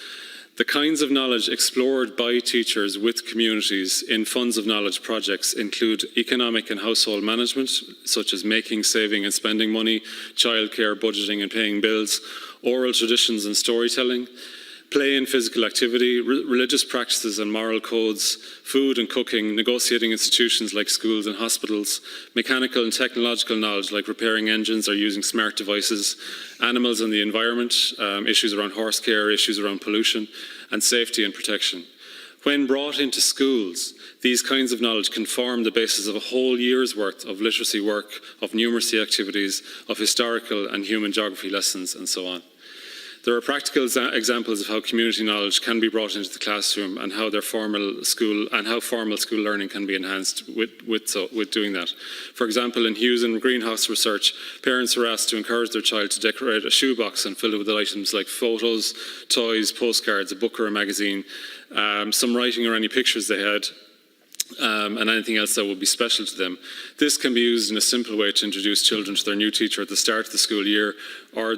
The kinds of knowledge explored by teachers with communities in funds of knowledge projects include economic and household management, such as making, saving and spending money, childcare, budgeting and paying bills, oral traditions and storytelling, play and physical activity, religious practices and moral codes, food and cooking, negotiating institutions like schools and hospitals, mechanical and technological knowledge like repairing engines or using smart devices, animals and the environment, issues around horse care, issues around pollution, and safety and protection. When brought into schools, these kinds of knowledge can form the basis of a whole year's worth of literacy work, of numeracy activities, of historical and human geography lessons, and so on. There are practical examples of how community knowledge can be brought into the classroom and how formal school learning can be enhanced with doing that. For example, in Hughes and Greenhouse research, parents were asked to encourage their child to decorate a shoebox and fill it with items like photos, toys, postcards, a book or a magazine, some writing or any pictures they had, and anything else that would be special to them. This can be used in a simple way to introduce children to their new teacher at the start of the school year, or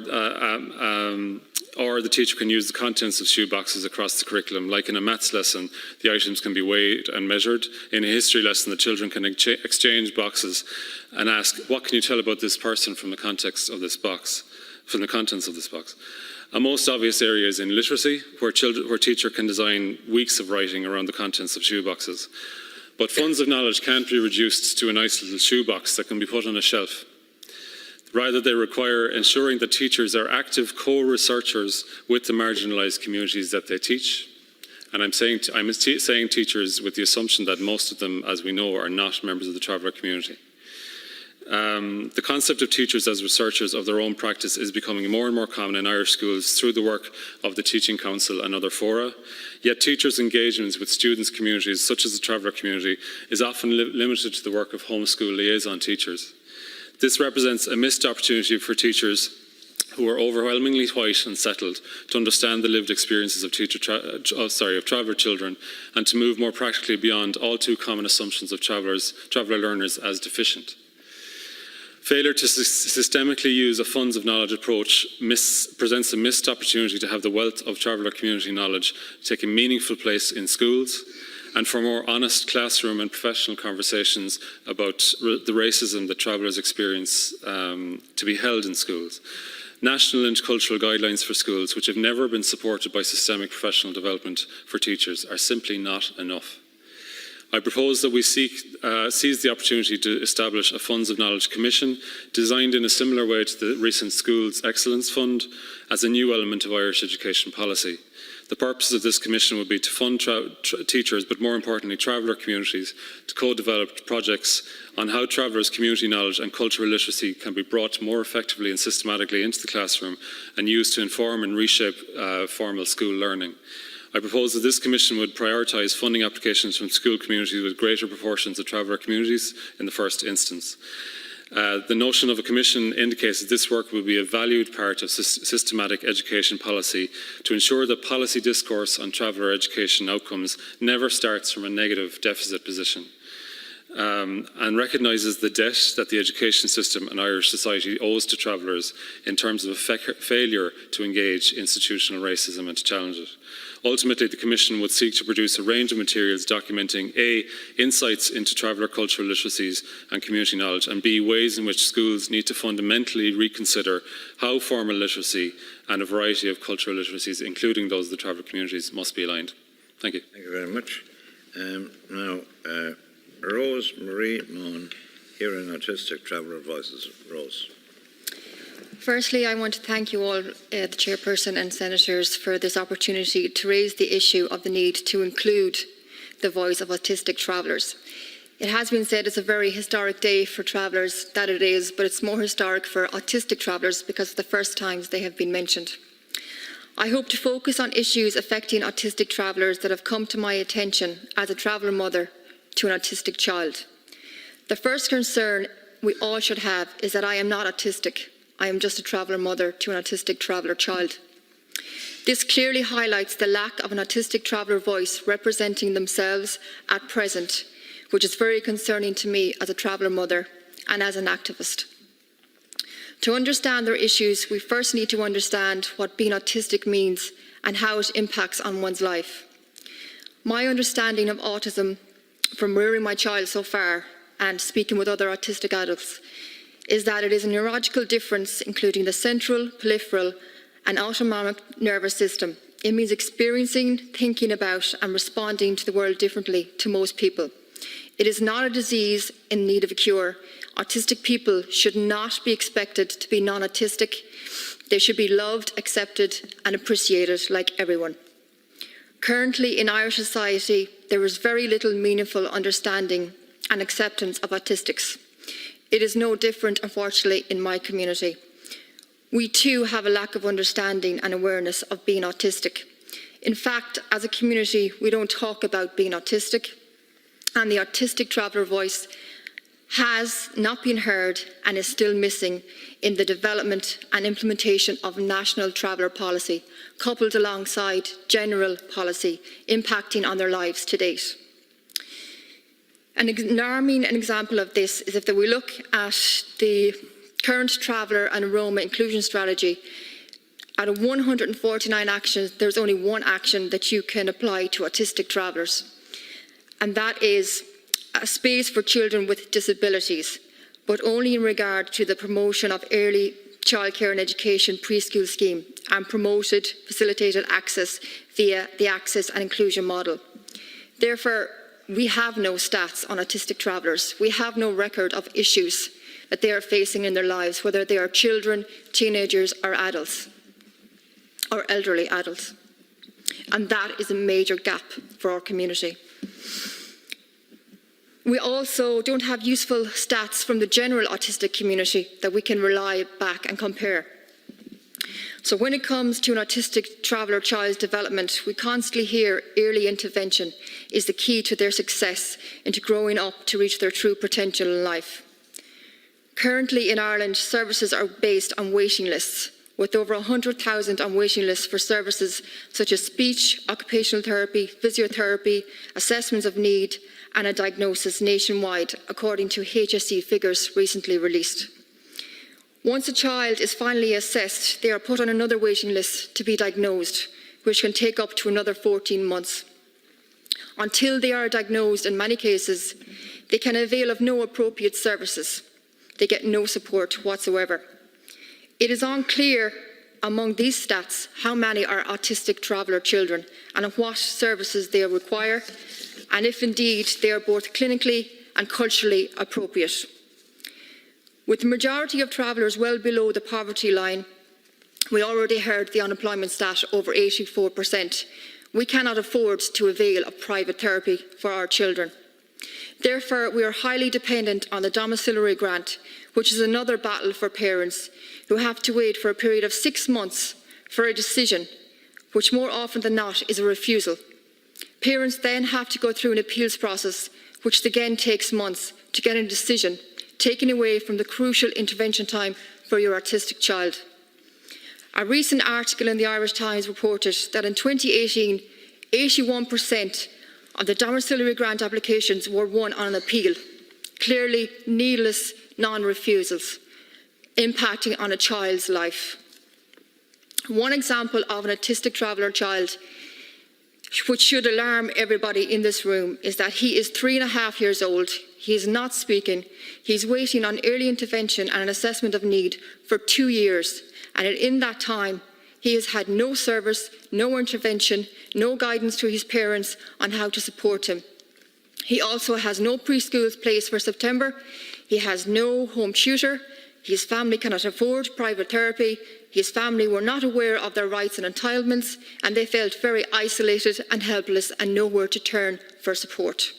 the teacher can use the contents of shoeboxes across the curriculum. Like in a maths lesson, the items can be weighed and measured. In a history lesson, the children can exchange boxes and ask, what can you tell about this person from the context of this box, from the contents of this box? A most obvious area is in literacy, where teacher can design weeks of writing around the contents of shoeboxes. But funds of knowledge can't be reduced to a nice little shoebox that can be put on a shelf. Rather, they require ensuring that teachers are active co-researchers with the marginalised communities that they teach. And I'm saying teachers with the assumption that most of them, as we know, are not members of the traveller community. The concept of teachers as researchers of their own practice is becoming more and more common in Irish schools through the work of the Teaching Council and other fora. Yet teachers' engagements with students' communities, such as the traveller community, is often limited to the work of homeschool liaison teachers. This represents a missed opportunity for teachers who are overwhelmingly white and settled to understand the lived experiences of traveller children and to move more practically beyond all too common assumptions of traveller learners as deficient. Failure to systemically use a funds of knowledge approach presents a missed opportunity to have the wealth of traveller community knowledge take a meaningful place in schools and for more honest classroom and professional conversations about the racism that travellers experience to be held in schools. National and cultural guidelines for schools, which have never been supported by systemic professional development for teachers, are simply not enough. I propose that we seize the opportunity to establish a Funds of Knowledge Commission designed in a similar way to the recent Schools Excellence Fund as a new element of Irish education policy. The purpose of this commission would be to fund teachers, but more importantly traveller communities, to co-develop projects on how travellers' community knowledge and cultural literacy can be brought more effectively and systematically into the classroom and used to inform and reshape formal school learning. I propose that this commission would prioritise funding applications from school communities with greater proportions of traveller communities in the first instance. The notion of a commission indicates that this work will be a valued part of systematic education policy to ensure that policy discourse on traveller education outcomes never starts from a negative deficit position and recognises the debt that the education system and Irish society owes to travellers in terms of a failure to engage institutional racism and to challenge it. Ultimately, the Commission would seek to produce a range of materials documenting A, insights into traveller cultural literacies and community knowledge, and B, ways in which schools need to fundamentally reconsider how formal literacy and a variety of cultural literacies, including those of the traveller communities, must be aligned. Thank you. Thank you very much. Now, Rose Marie Maughan, Hearing Autistic Traveller Voices. Rose. Firstly, I want to thank you all, the Chairperson and Senators, for this opportunity to raise the issue of the need to include the voice of autistic travellers. It has been said it's a very historic day for travellers, that it is, but it's more historic for autistic travellers because of the first times they have been mentioned. I hope to focus on issues affecting autistic travellers that have come to my attention as a traveller mother to an autistic child. The first concern we all should have is that I am not autistic. I am just a traveller mother to an autistic traveller child. This clearly highlights the lack of an autistic traveller voice representing themselves at present, which is very concerning to me as a traveller mother and as an activist. To understand their issues, we first need to understand what being autistic means and how it impacts on one's life. My understanding of autism from rearing my child so far and speaking with other autistic adults is that it is a neurological difference including the central, peripheral and autonomic nervous system. It means experiencing, thinking about and responding to the world differently to most people. It is not a disease in need of a cure. Autistic people should not be expected to be non-autistic. They should be loved, accepted and appreciated like everyone. Currently in Irish society, there is very little meaningful understanding and acceptance of autistics. It is no different, unfortunately, in my community. We too have a lack of understanding and awareness of being autistic. In fact, as a community, we don't talk about being autistic, and the autistic traveller voice has not been heard and is still missing in the development and implementation of national traveller policy, coupled alongside general policy impacting on their lives to date. An example of this is if we look at the current traveller and Roma inclusion strategy. Out of 149 actions, there's only one action that you can apply to autistic travellers, and that is a space for children with disabilities, but only in regard to the promotion of early childcare and education preschool scheme and promoted facilitated access via the access and inclusion model. Therefore, we have no stats on autistic travellers. We have no record of issues that they are facing in their lives, whether they are children, teenagers or adults, or elderly adults. And that is a major gap for our community. We also don't have useful stats from the general autistic community that we can rely back and compare. So when it comes to an autistic traveller child's development, we constantly hear early intervention is the key to their success into growing up to reach their true potential in life. Currently in Ireland, services are based on waiting lists, with over 100,000 on waiting lists for services such as speech, occupational therapy, physiotherapy, assessments of need and a diagnosis nationwide, according to HSE figures recently released. Once a child is finally assessed, they are put on another waiting list to be diagnosed, which can take up to another 14 months. Until they are diagnosed, in many cases, they can avail of no appropriate services. They get no support whatsoever. It is unclear among these stats how many are autistic traveller children and what services they require, and if indeed they are both clinically and culturally appropriate. With the majority of travellers well below the poverty line, we already heard the unemployment stat over 84%. We cannot afford to avail of private therapy for our children. Therefore, we are highly dependent on the domiciliary grant, which is another battle for parents who have to wait for a period of 6 months for a decision, which more often than not is a refusal. Parents then have to go through an appeals process, which again takes months to get a decision, taken away from the crucial intervention time for your autistic child. A recent article in the Irish Times reported that in 2018, 81% of the domiciliary grant applications were won on an appeal. Clearly, needless non-refusals, impacting on a child's life. One example of an autistic traveller child which should alarm everybody in this room, is that he is 3.5 years old. He is not speaking. He's waiting on early intervention and an assessment of need for 2 years. And in that time, he has had no service, no intervention, no guidance to his parents on how to support him. He also has no preschool place for September. He has no home tutor. His family cannot afford private therapy. His family were not aware of their rights and entitlements, and they felt very isolated and helpless and nowhere to turn for support.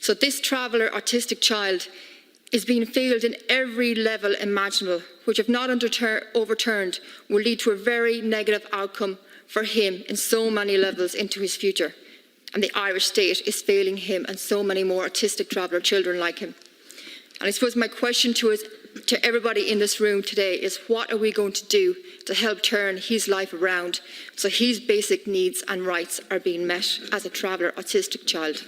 So this traveller autistic child is being failed in every level imaginable, which if not overturned will lead to a very negative outcome for him in so many levels into his future. And the Irish state is failing him and so many more autistic traveller children like him. And I suppose my question to everybody in this room today is, what are we going to do to help turn his life around so his basic needs and rights are being met as a traveller autistic child?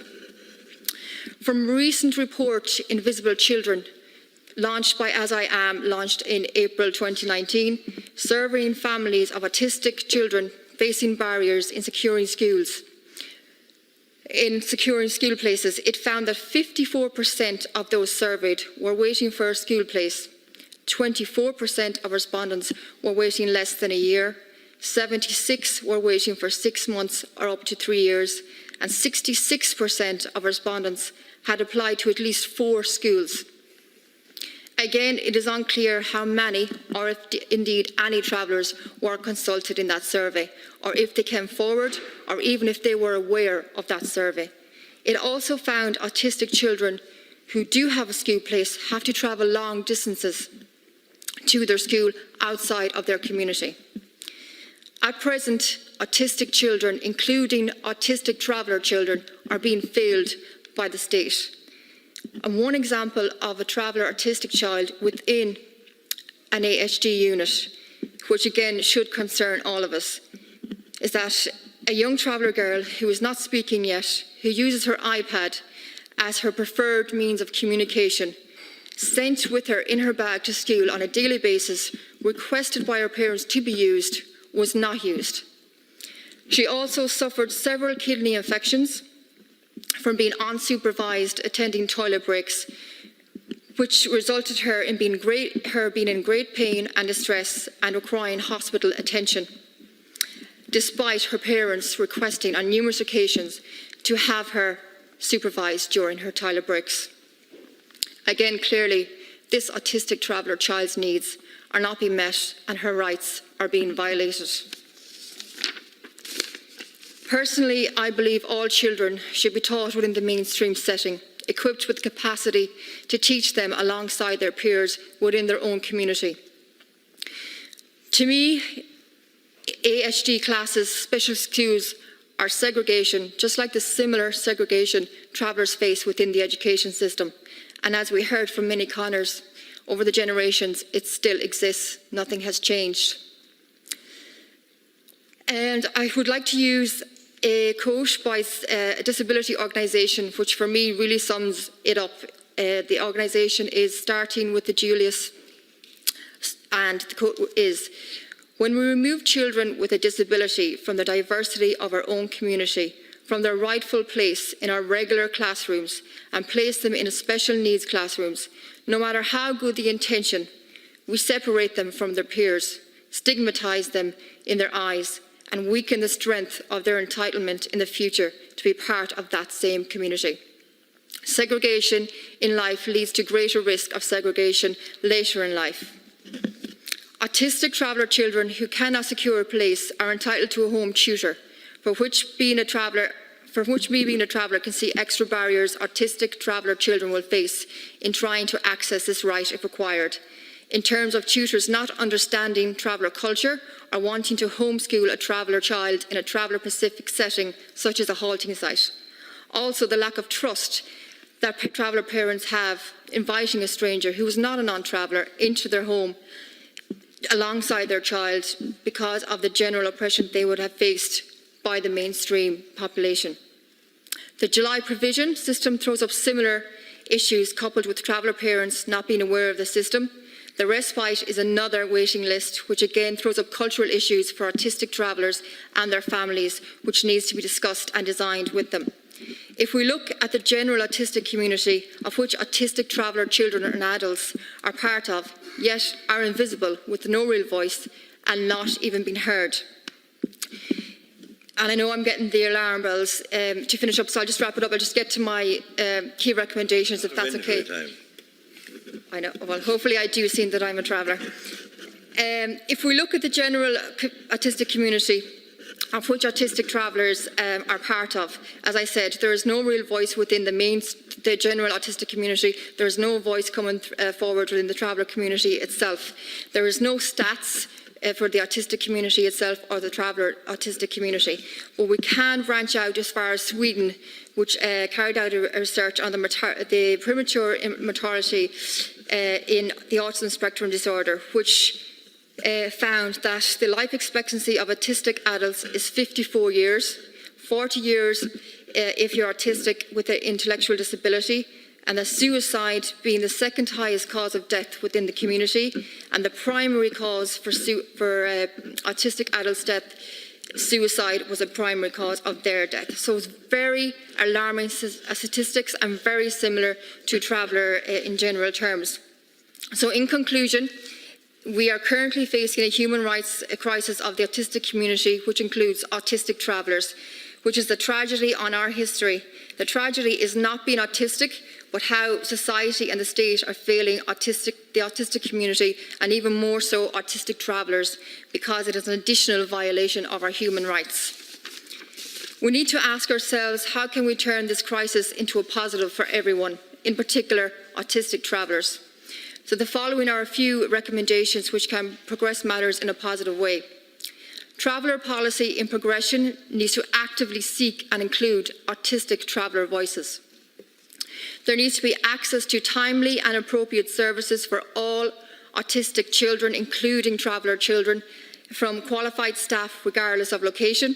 From a recent report, Invisible Children, launched by As I Am, launched in April 2019, surveying families of autistic children facing barriers in securing school places, it found that 54% of those surveyed were waiting for a school place, 24% of respondents were waiting less than a year, 76% were waiting for 6 months or up to 3 years, and 66% of respondents had applied to at least 4 schools. Again, it is unclear how many, or if indeed any travellers were consulted in that survey, or if they came forward, or even if they were aware of that survey. It also found autistic children who do have a school place have to travel long distances to their school outside of their community. At present, autistic children, including autistic traveller children, are being failed by the state. And one example of a traveller autistic child within an AHD unit, which again should concern all of us, is that a young traveller girl who is not speaking yet, who uses her iPad as her preferred means of communication, sent with her in her bag to school on a daily basis, requested by her parents to be used, was not used. She also suffered several kidney infections from being unsupervised attending toilet breaks, which resulted her in being in great pain and distress and requiring hospital attention, despite her parents requesting on numerous occasions to have her supervised during her toilet breaks. Again, clearly, this autistic traveller child's needs are not being met and her rights are being violated. Personally, I believe all children should be taught within the mainstream setting, equipped with capacity to teach them alongside their peers within their own community. To me, AHD classes, special schools, are segregation, just like the similar segregation travellers face within the education system. And as we heard from Minnie Connors, over the generations, it still exists. Nothing has changed. And I would like to use a quote by a disability organisation, which for me really sums it up. The organisation is Starting with the Julius, and the quote is, "When we remove children with a disability from the diversity of our own community, from their rightful place in our regular classrooms and place them in special needs classrooms, no matter how good the intention, we separate them from their peers, stigmatise them in their eyes, and weaken the strength of their entitlement in the future to be part of that same community. Segregation in life leads to greater risk of segregation later in life. Autistic traveller children who cannot secure a place are entitled to a home tutor, for which me being a traveller can see extra barriers autistic traveller children will face in trying to access this right if required, in terms of tutors not understanding traveller culture or wanting to homeschool a traveller child in a traveller-specific setting, such as a halting site. Also, the lack of trust that traveller parents have inviting a stranger who is not a non-traveller into their home alongside their child because of the general oppression they would have faced by the mainstream population. The July provision system throws up similar issues coupled with traveller parents not being aware of the system. The respite is another waiting list, which again throws up cultural issues for autistic travellers and their families, which needs to be discussed and designed with them. If we look at the general autistic community, of which autistic traveller children and adults are part of, yet are invisible with no real voice and not even being heard. And I know I'm getting the alarm bells to finish up, so I'll just wrap it up. I'll just get to my key recommendations, if that's okay. I know. Well, hopefully I do, seeing that I'm a traveller. If we look at the general autistic community, of which autistic travellers are part of, as I said, there is no real voice within the general autistic community. There is no voice coming forward within the traveller community itself. There is no stats for the autistic community itself or the traveller autistic community. But we can branch out as far as Sweden, which carried out a research on the premature mortality in the autism spectrum disorder, which found that the life expectancy of autistic adults is 54 years, 40 years if you're autistic with an intellectual disability, and the suicide being the second highest cause of death within the community, and the primary cause for autistic adults' death, suicide was a primary cause of their death. So it's very alarming statistics and very similar to traveller in general terms. So in conclusion, we are currently facing a human rights crisis of the autistic community, which includes autistic travellers, which is the tragedy on our history. The tragedy is not being autistic, but how society and the state are failing the autistic community, and even more so autistic travellers, because it is an additional violation of our human rights. We need to ask ourselves, how can we turn this crisis into a positive for everyone, in particular autistic travellers? So the following are a few recommendations which can progress matters in a positive way. Traveller policy in progression needs to actively seek and include autistic traveller voices. There needs to be access to timely and appropriate services for all autistic children, including traveller children, from qualified staff regardless of location.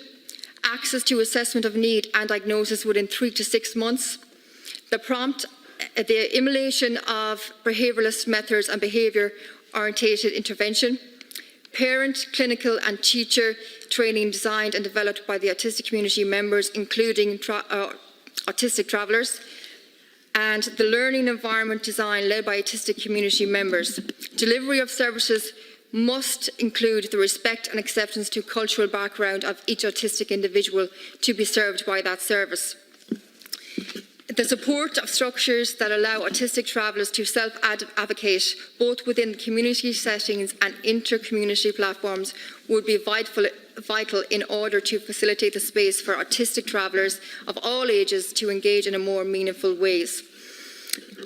Access to assessment of need and diagnosis within 3 to 6 months. The emulation of behaviouralist methods and behaviour-orientated intervention. Parent, clinical and teacher training designed and developed by the autistic community members, including autistic travellers. And the learning environment design led by autistic community members. Delivery of services must include the respect and acceptance to cultural background of each autistic individual to be served by that service. The support of structures that allow autistic travellers to self-advocate, both within community settings and inter-community platforms, would be vital in order to facilitate the space for autistic travellers of all ages to engage in a more meaningful ways.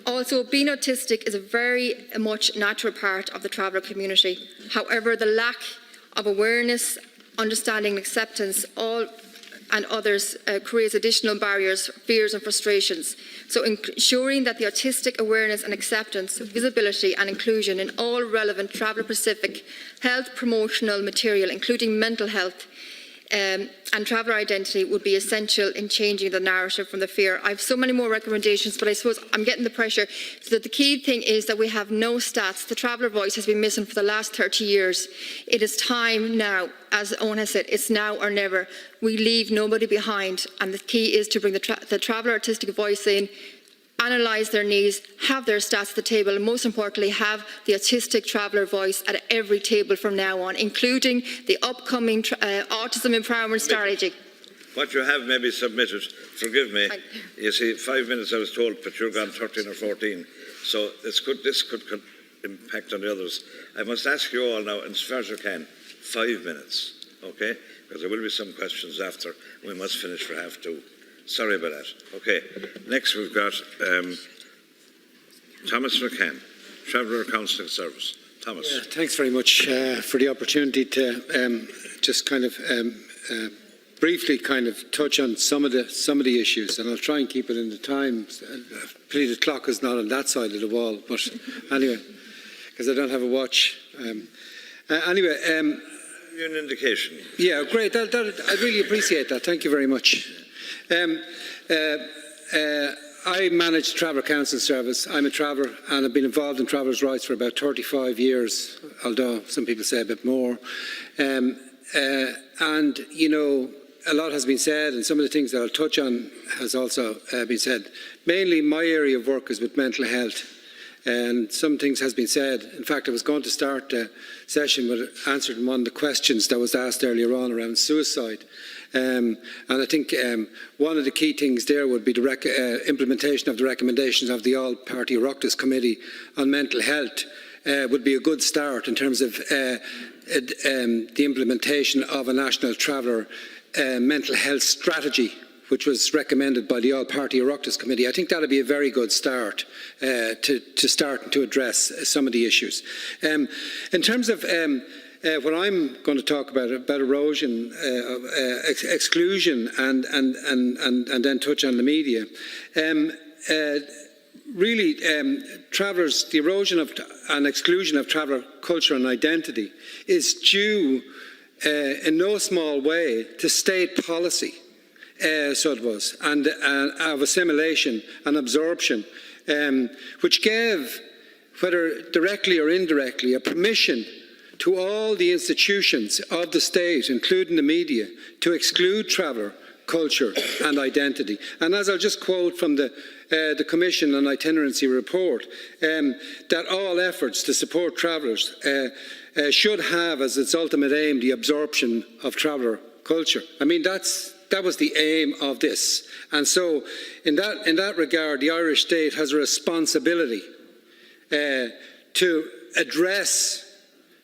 Also, being autistic is a very much natural part of the traveller community. However, the lack of awareness, understanding and acceptance and others creates additional barriers, fears and frustrations. So ensuring that the autistic awareness and acceptance, visibility and inclusion in all relevant traveller-specific health promotional material, including mental health and traveller identity, would be essential in changing the narrative from the fear. I have so many more recommendations, but I suppose I'm getting the pressure. So that the key thing is that we have no stats. The traveller voice has been missing for the last 30 years. It is time now, as Oein has said, it's now or never. We leave nobody behind, and the key is to bring the traveller autistic voice in, analyse their needs, have their stats at the table, and most importantly, have the autistic traveller voice at every table from now on, including the upcoming autism empowerment strategy. What you have maybe submitted, forgive me, you see, 5 minutes I was told, but you're gone 13 or 14, so this could impact on the others. I must ask you all now, as far as you can, 5 minutes, okay? Because there will be some questions after, we must finish for 2:30. Sorry about that. Okay, next we've got Thomas McCann, Traveller Counselling Service. Thomas. Yeah, thanks very much for the opportunity to just kind of briefly kind of touch on some of the issues, and I'll try and keep it in the time. Pity the clock is not on that side of the wall, but anyway, because I don't have a watch. Anyway. An indication. Yeah, great. I really appreciate that. Thank you very much. I manage the Traveller Council Service. I'm a traveller and I've been involved in travellers' rights for about 35 years, although some people say a bit more. And, you know, a lot has been said, and some of the things that I'll touch on has also been said. Mainly my area of work is with mental health, and some things has been said. In fact, I was going to start the session with answering one of the questions that was asked earlier on around suicide. And I think one of the key things there would be the implementation of the recommendations of the All-Party Oireachtas Committee on Mental Health. Would be a good start in terms of the implementation of a national traveller mental health strategy, which was recommended by the All-Party Oireachtas Committee. I think that would be a very good start to start to address some of the issues. In terms of what I'm going to talk about erosion, exclusion, and then touch on the media. Really, travellers, the erosion of and exclusion of traveller culture and identity is due in no small way to state policy, so it was, and of assimilation and absorption, which gave, whether directly or indirectly, a permission to all the institutions of the state, including the media, to exclude traveller culture and identity. And as I'll just quote from the Commission on Itinerancy report, that all efforts to support travellers should have as its ultimate aim the absorption of traveller culture. I mean, that was the aim of this. And so in that regard, the Irish state has a responsibility to address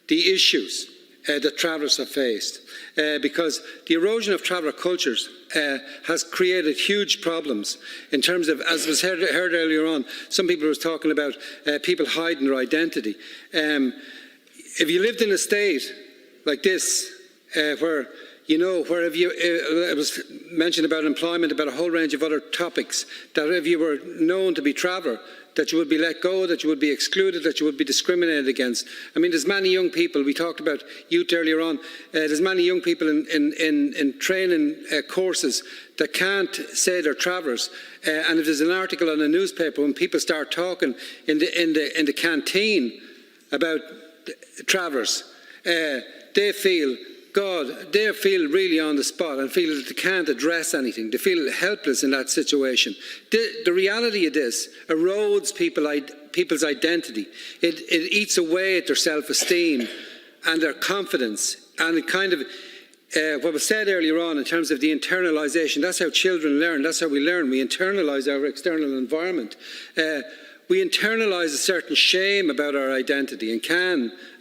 the issues that travellers have faced, because the erosion of traveller cultures has created huge problems in terms of, as was heard earlier on, some people were talking about people hiding their identity. If you lived in a state like this, where, you know, it was mentioned about employment, about a whole range of other topics, that if you were known to be traveller, that you would be let go, that you would be excluded, that you would be discriminated against. I mean, there's many young people, we talked about youth earlier on, there's many young people in training courses that can't say they're travellers. And if there's an article on a newspaper, when people start talking in the canteen about travellers, they feel really on the spot and feel that they can't address anything. They feel helpless in that situation. The reality of this erodes people's identity. It eats away at their self-esteem and their confidence. And it kind of, what was said earlier on in terms of the internalisation, that's how children learn, that's how we learn. We internalise our external environment. We internalise a certain shame about our identity and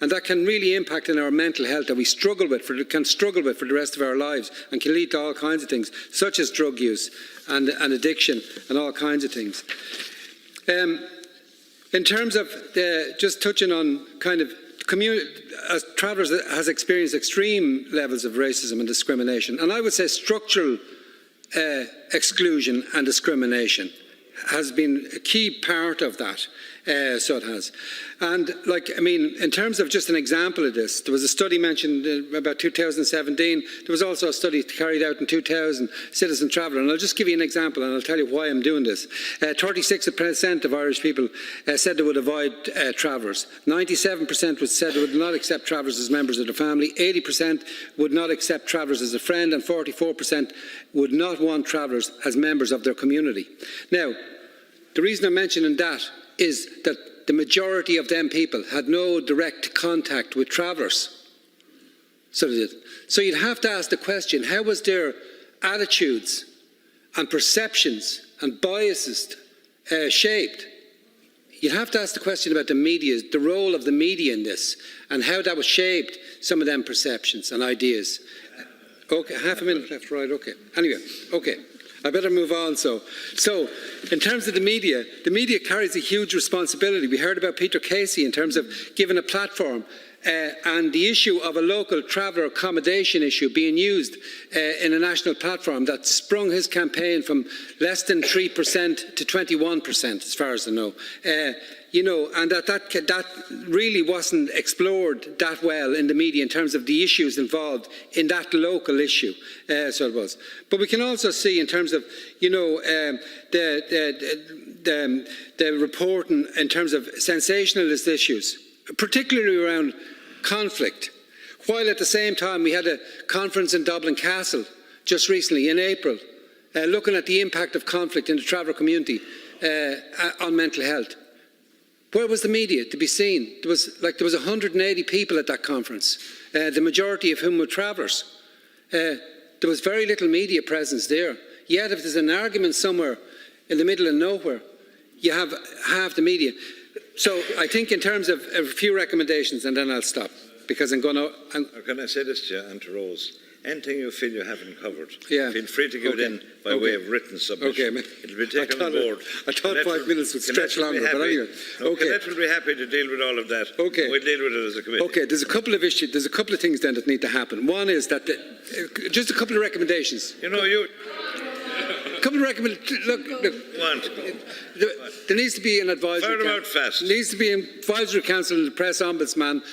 that can really impact on our mental health that we can struggle with for the rest of our lives, and can lead to all kinds of things, such as drug use and addiction and all kinds of things. In terms of just touching on kind of community, as travellers has experienced extreme levels of racism and discrimination, and I would say structural exclusion and discrimination has been a key part of that, so it has. And, like, I mean, in terms of just an example of this, there was a study mentioned about 2017. There was also a study carried out in 2000, Citizen Traveller. And I'll just give you an example, and I'll tell you why I'm doing this. 36% of Irish people said they would avoid travellers. 97% said they would not accept travellers as members of the family. 80% would not accept travellers as a friend, and 44% would not want travellers as members of their community. Now, the reason I'm mentioning that is that the majority of them people had no direct contact with travellers. So they did. So you'd have to ask the question, how was their attitudes and perceptions and biases shaped? You'd have to ask the question about the media, the role of the media in this, and how that was shaped some of them perceptions and ideas. Okay, half a minute left, right, okay. Anyway, okay. I better move on. So in terms of the media carries a huge responsibility. We heard about Peter Casey in terms of giving a platform and the issue of a local traveller accommodation issue being used in a national platform that sprung his campaign from less than 3% to 21%, as far as I know. And that really wasn't explored that well in the media in terms of the issues involved in that local issue. So it was. But we can also see in terms of, the reporting in terms of sensationalist issues, particularly around conflict, while at the same time we had a conference in Dublin Castle just recently in April looking at the impact of conflict in the traveller community on mental health. Where was the media to be seen? There was 180 people at that conference, the majority of whom were travellers. There was very little media presence there. Yet if there's an argument somewhere in the middle of nowhere, you have half the media. So I think in terms of a few recommendations, and then I'll stop, because I'm going to... Can I say this to you and to Rose? Anything you feel you haven't covered, yeah. feel free to give it in by way of written submission. Okay. It'll be taken on board. I thought 5 minutes would stretch longer, but anyway. Colette will be happy to deal with all of that. Okay. We'll deal with it as a committee. Okay, there's a couple of issues, there's a couple of things then that need to happen. One is that, just a couple of recommendations. Couple of recommendations. Look. There needs to be an advisory council. There needs to be an advisory council and the press ombudsman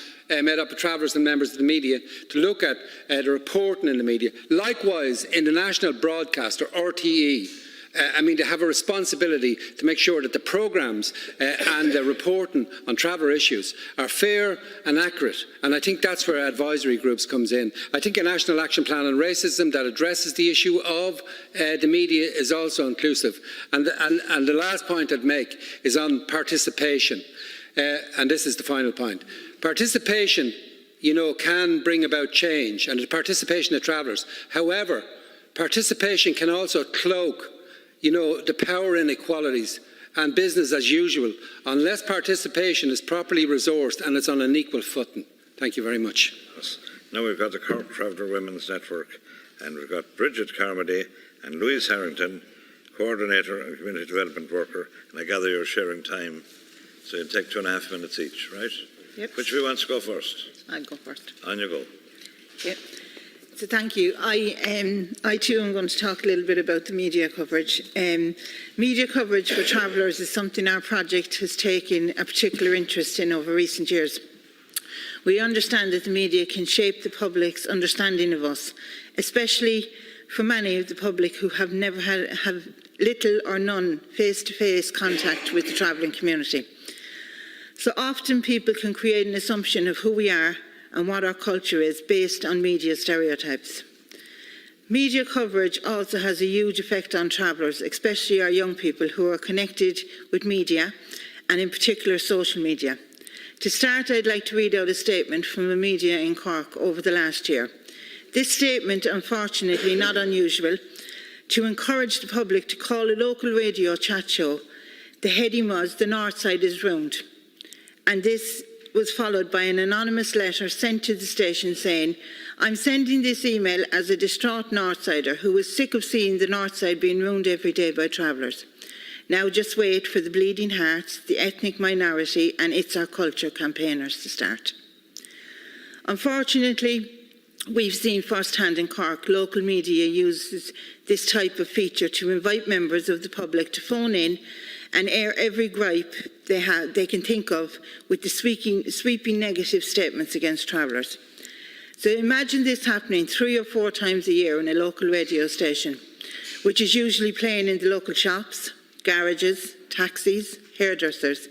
made up of travellers and members of the media to look at the reporting in the media. Likewise, in the national broadcast, or RTE, they have a responsibility to make sure that the programmes and the reporting on traveller issues are fair and accurate. And I think that's where advisory groups comes in. I think a national action plan on racism that addresses the issue of the media is also inclusive. And the last point I'd make is on participation. And this is the final point. Participation, can bring about change, and the participation of travellers. However, participation can also cloak the power inequalities and business as usual, unless participation is properly resourced and it's on an equal footing. Thank you very much. Now we've got the Cork Traveller Women's Network, and we've got Brigid Carmody and Louise Harrington, Coordinator and Community Development Worker, and I gather you're sharing time, so you'll take 2.5 minutes each, right? Yep. Which of you wants to go first? I'll go first. On you go. Yep. So thank you. I too am going to talk a little bit about the media coverage. Media coverage for travellers is something our project has taken a particular interest in over recent years. We understand that the media can shape the public's understanding of us, especially for many of the public who have never have little or none face-to-face contact with the travelling community. So often people can create an assumption of who we are and what our culture is based on media stereotypes. Media coverage also has a huge effect on travellers, especially our young people who are connected with media and in particular social media. To start, I'd like to read out a statement from the media in Cork over the last year. This statement, unfortunately not unusual, to encourage the public to call a local radio chat show. The heading was, "The North Side is Ruined." And this was followed by an anonymous letter sent to the station saying, "I'm sending this email as a distraught Northsider who is sick of seeing the North Side being ruined every day by travellers. Now just wait for the Bleeding Hearts, the ethnic minority and It's Our Culture campaigners to start." Unfortunately, we've seen firsthand in Cork, local media uses this type of feature to invite members of the public to phone in and air every gripe they can think of with the sweeping negative statements against travellers. So imagine this happening 3 or 4 times a year in a local radio station, which is usually playing in the local shops, garages, taxis, hairdressers.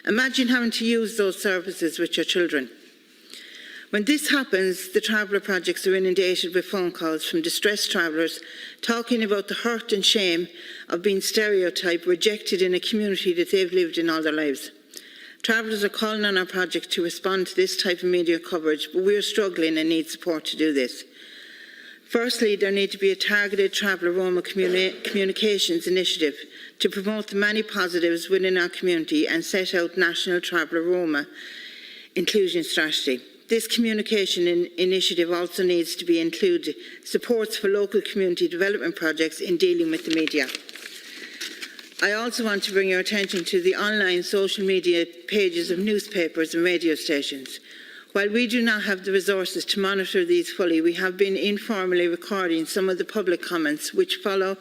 Imagine having to use those services with your children. When this happens, the traveller projects are inundated with phone calls from distressed travellers talking about the hurt and shame of being stereotyped, rejected in a community that they've lived in all their lives. Travellers are calling on our project to respond to this type of media coverage, but we are struggling and need support to do this. Firstly, there needs to be a targeted traveller Roma communications initiative to promote the many positives within our community and set out national traveller Roma inclusion strategy. This communication initiative also needs to be included supports for local community development projects in dealing with the media. I also want to bring your attention to the online social media pages of newspapers and radio stations. While we do not have the resources to monitor these fully, we have been informally recording some of the public comments which follow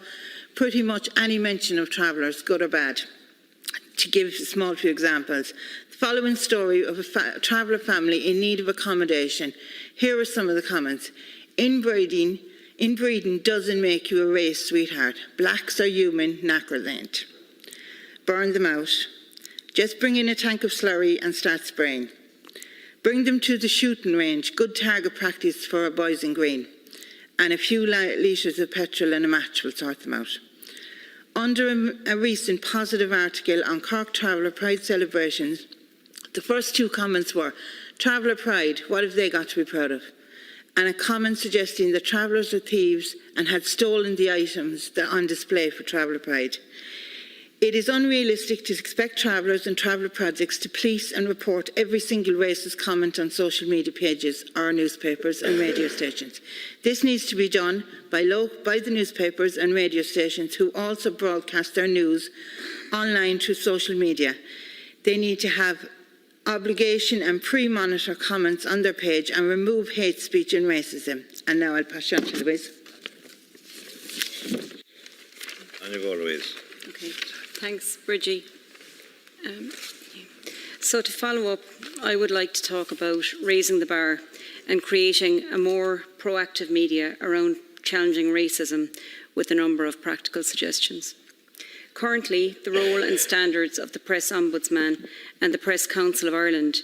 pretty much any mention of travellers, good or bad. To give a small few examples, the following story of a traveller family in need of accommodation. Here are some of the comments. Inbreeding doesn't make you a race, sweetheart. Blacks are human, knackers ain't. Burn them out. Just bring in a tank of slurry and start spraying. Bring them to the shooting range, good target practice for our boys in green. And a few litres of petrol and a match will sort them out. Under a recent positive article on Cork Traveller Pride celebrations, the first two comments were, Traveller Pride, what have they got to be proud of? And a comment suggesting that travellers are thieves and had stolen the items that are on display for Traveller Pride. It is unrealistic to expect travellers and traveller projects to police and report every single racist comment on social media pages or newspapers and radio stations. This needs to be done by the newspapers and radio stations who also broadcast their news online through social media. They need to have obligation and pre-monitor comments on their page and remove hate speech and racism. And now I'll pass you on to Louise. On you go, Louise. Okay. Thanks, Brigid. So to follow up, I would like to talk about raising the bar and creating a more proactive media around challenging racism with a number of practical suggestions. Currently, the role and standards of the Press Ombudsman and the Press Council of Ireland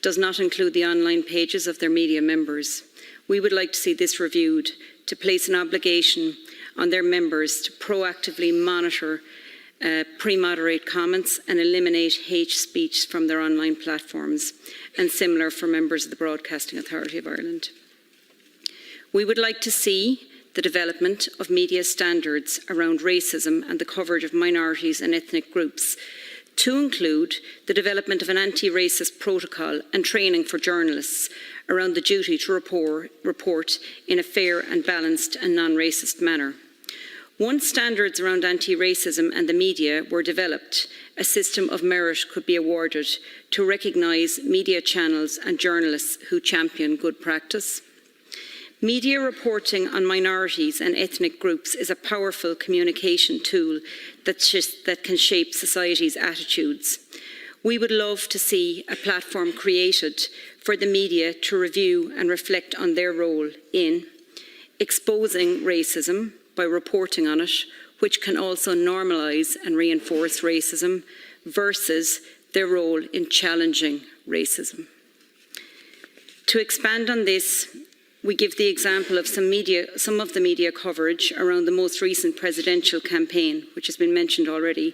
does not include the online pages of their media members. We would like to see this reviewed to place an obligation on their members to proactively monitor pre-moderate comments and eliminate hate speech from their online platforms, and similar for members of the Broadcasting Authority of Ireland. We would like to see the development of media standards around racism and the coverage of minorities and ethnic groups, to include the development of an anti-racist protocol and training for journalists around the duty to report in a fair and balanced and non-racist manner. Once standards around anti-racism and the media were developed, a system of merit could be awarded to recognise media channels and journalists who champion good practice. Media reporting on minorities and ethnic groups is a powerful communication tool that can shape society's attitudes. We would love to see a platform created for the media to review and reflect on their role in exposing racism by reporting on it, which can also normalise and reinforce racism, versus their role in challenging racism. To expand on this, we give the example of some of the media coverage around the most recent presidential campaign, which has been mentioned already,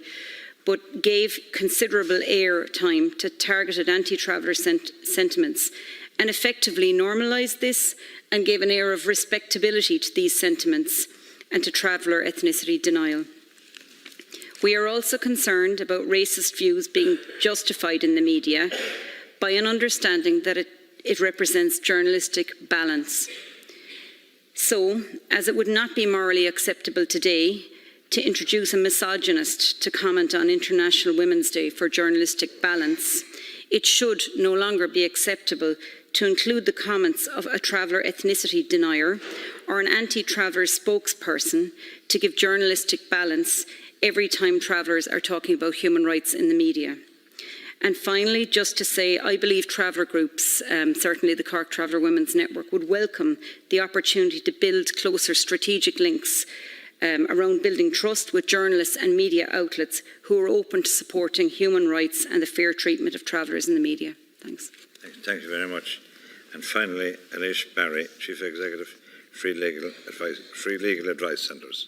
but gave considerable airtime to targeted anti-traveller sentiments and effectively normalised this and gave an air of respectability to these sentiments and to traveller ethnicity denial. We are also concerned about racist views being justified in the media by an understanding that it represents journalistic balance. So, as it would not be morally acceptable today to introduce a misogynist to comment on International Women's Day for journalistic balance, it should no longer be acceptable to include the comments of a traveller ethnicity denier or an anti-traveller spokesperson to give journalistic balance every time travellers are talking about human rights in the media. And finally, just to say, I believe traveller groups, certainly the Cork Traveller Women's Network, would welcome the opportunity to build closer strategic links around building trust with journalists and media outlets who are open to supporting human rights and the fair treatment of travellers in the media. Thanks. Thank you very much. And finally, Eilis Barry, Chief Executive, Free Legal Advice Centres.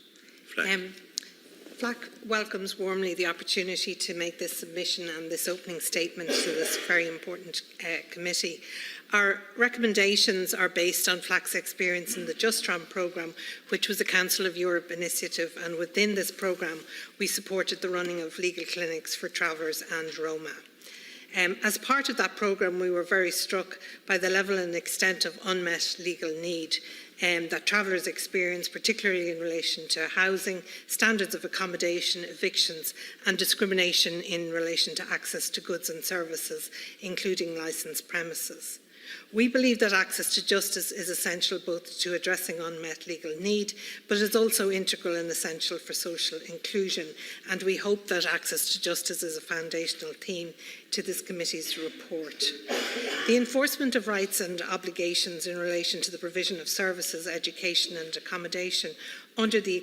FLAC welcomes warmly the opportunity to make this submission and this opening statement to this very important committee. Our recommendations are based on FLAC's experience in the Justrom programme, which was a Council of Europe initiative, and within this programme we supported the running of legal clinics for travellers and Roma. As part of that programme, we were very struck by the level and extent of unmet legal need that travellers experience, particularly in relation to housing, standards of accommodation, evictions, and discrimination in relation to access to goods and services, including licensed premises. We believe that access to justice is essential both to addressing unmet legal need, but is also integral and essential for social inclusion. And we hope that access to justice is a foundational theme to this committee's report. The enforcement of rights and obligations in relation to the provision of services, education and accommodation under the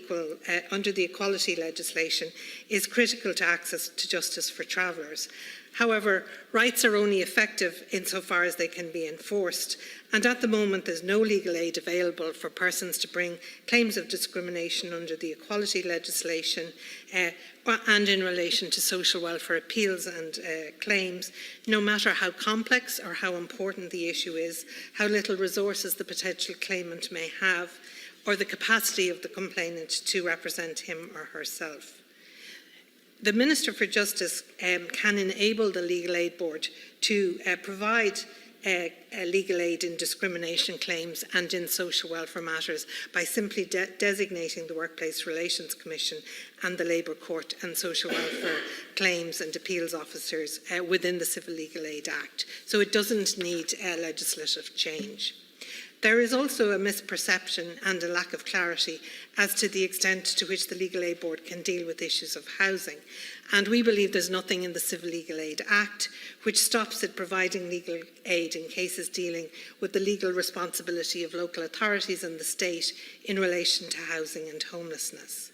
equality legislation is critical to access to justice for travellers. However, rights are only effective insofar as they can be enforced, and at the moment there's no legal aid available for persons to bring claims of discrimination under the equality legislation and in relation to social welfare appeals and claims, no matter how complex or how important the issue is, how little resources the potential claimant may have, or the capacity of the complainant to represent him or herself. The Minister for Justice can enable the Legal Aid Board to provide legal aid in discrimination claims and in social welfare matters by simply designating the Workplace Relations Commission and the Labour Court and Social Welfare Claims and Appeals Officers within the Civil Legal Aid Act. So it doesn't need legislative change. There is also a misperception and a lack of clarity as to the extent to which the Legal Aid Board can deal with issues of housing. And we believe there's nothing in the Civil Legal Aid Act which stops it providing legal aid in cases dealing with the legal responsibility of local authorities and the state in relation to housing and homelessness.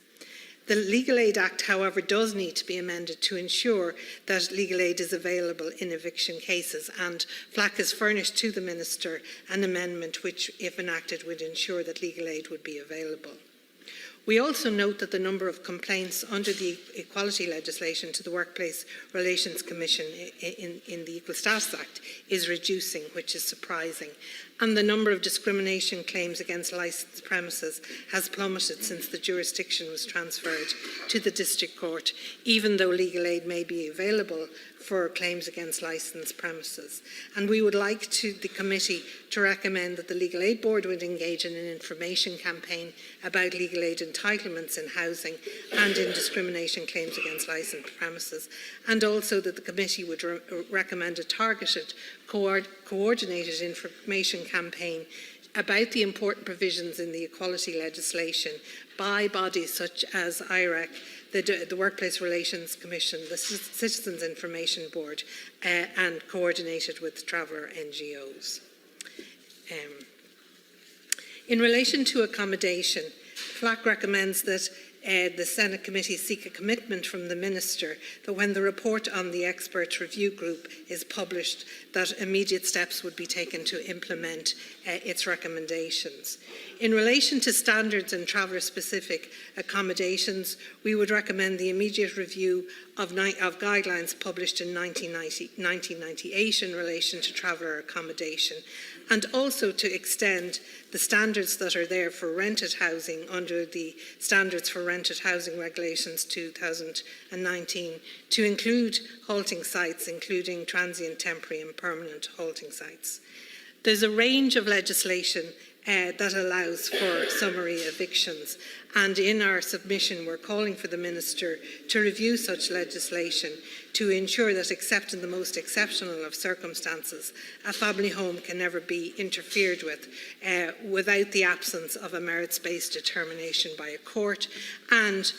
The Legal Aid Act, however, does need to be amended to ensure that legal aid is available in eviction cases, and FLAC has furnished to the Minister an amendment which, if enacted, would ensure that legal aid would be available. We also note that the number of complaints under the equality legislation to the Workplace Relations Commission in the Equal Status Act is reducing, which is surprising. And the number of discrimination claims against licensed premises has plummeted since the jurisdiction was transferred to the District Court, even though legal aid may be available for claims against licensed premises. And we would like the committee to recommend that the Legal Aid Board would engage in an information campaign about legal aid entitlements in housing and in discrimination claims against licensed premises, and also that the committee would recommend a targeted, coordinated information campaign about the important provisions in the equality legislation by bodies such as IREC, the Workplace Relations Commission, the Citizens Information Board, and coordinated with traveller NGOs. In relation to accommodation, FLAC recommends that the Senate committee seek a commitment from the Minister that when the report on the expert review group is published, that immediate steps would be taken to implement its recommendations. In relation to standards and traveller-specific accommodations, we would recommend the immediate review of guidelines published in 1998 in relation to traveller accommodation, and also to extend the standards that are there for rented housing under the Standards for Rented Housing Regulations 2019 to include halting sites, including transient, temporary and permanent halting sites. There's a range of legislation that allows for summary evictions, and in our submission we're calling for the Minister to review such legislation to ensure that, except in the most exceptional of circumstances, a family home can never be interfered with without the absence of a merits-based determination by a court, and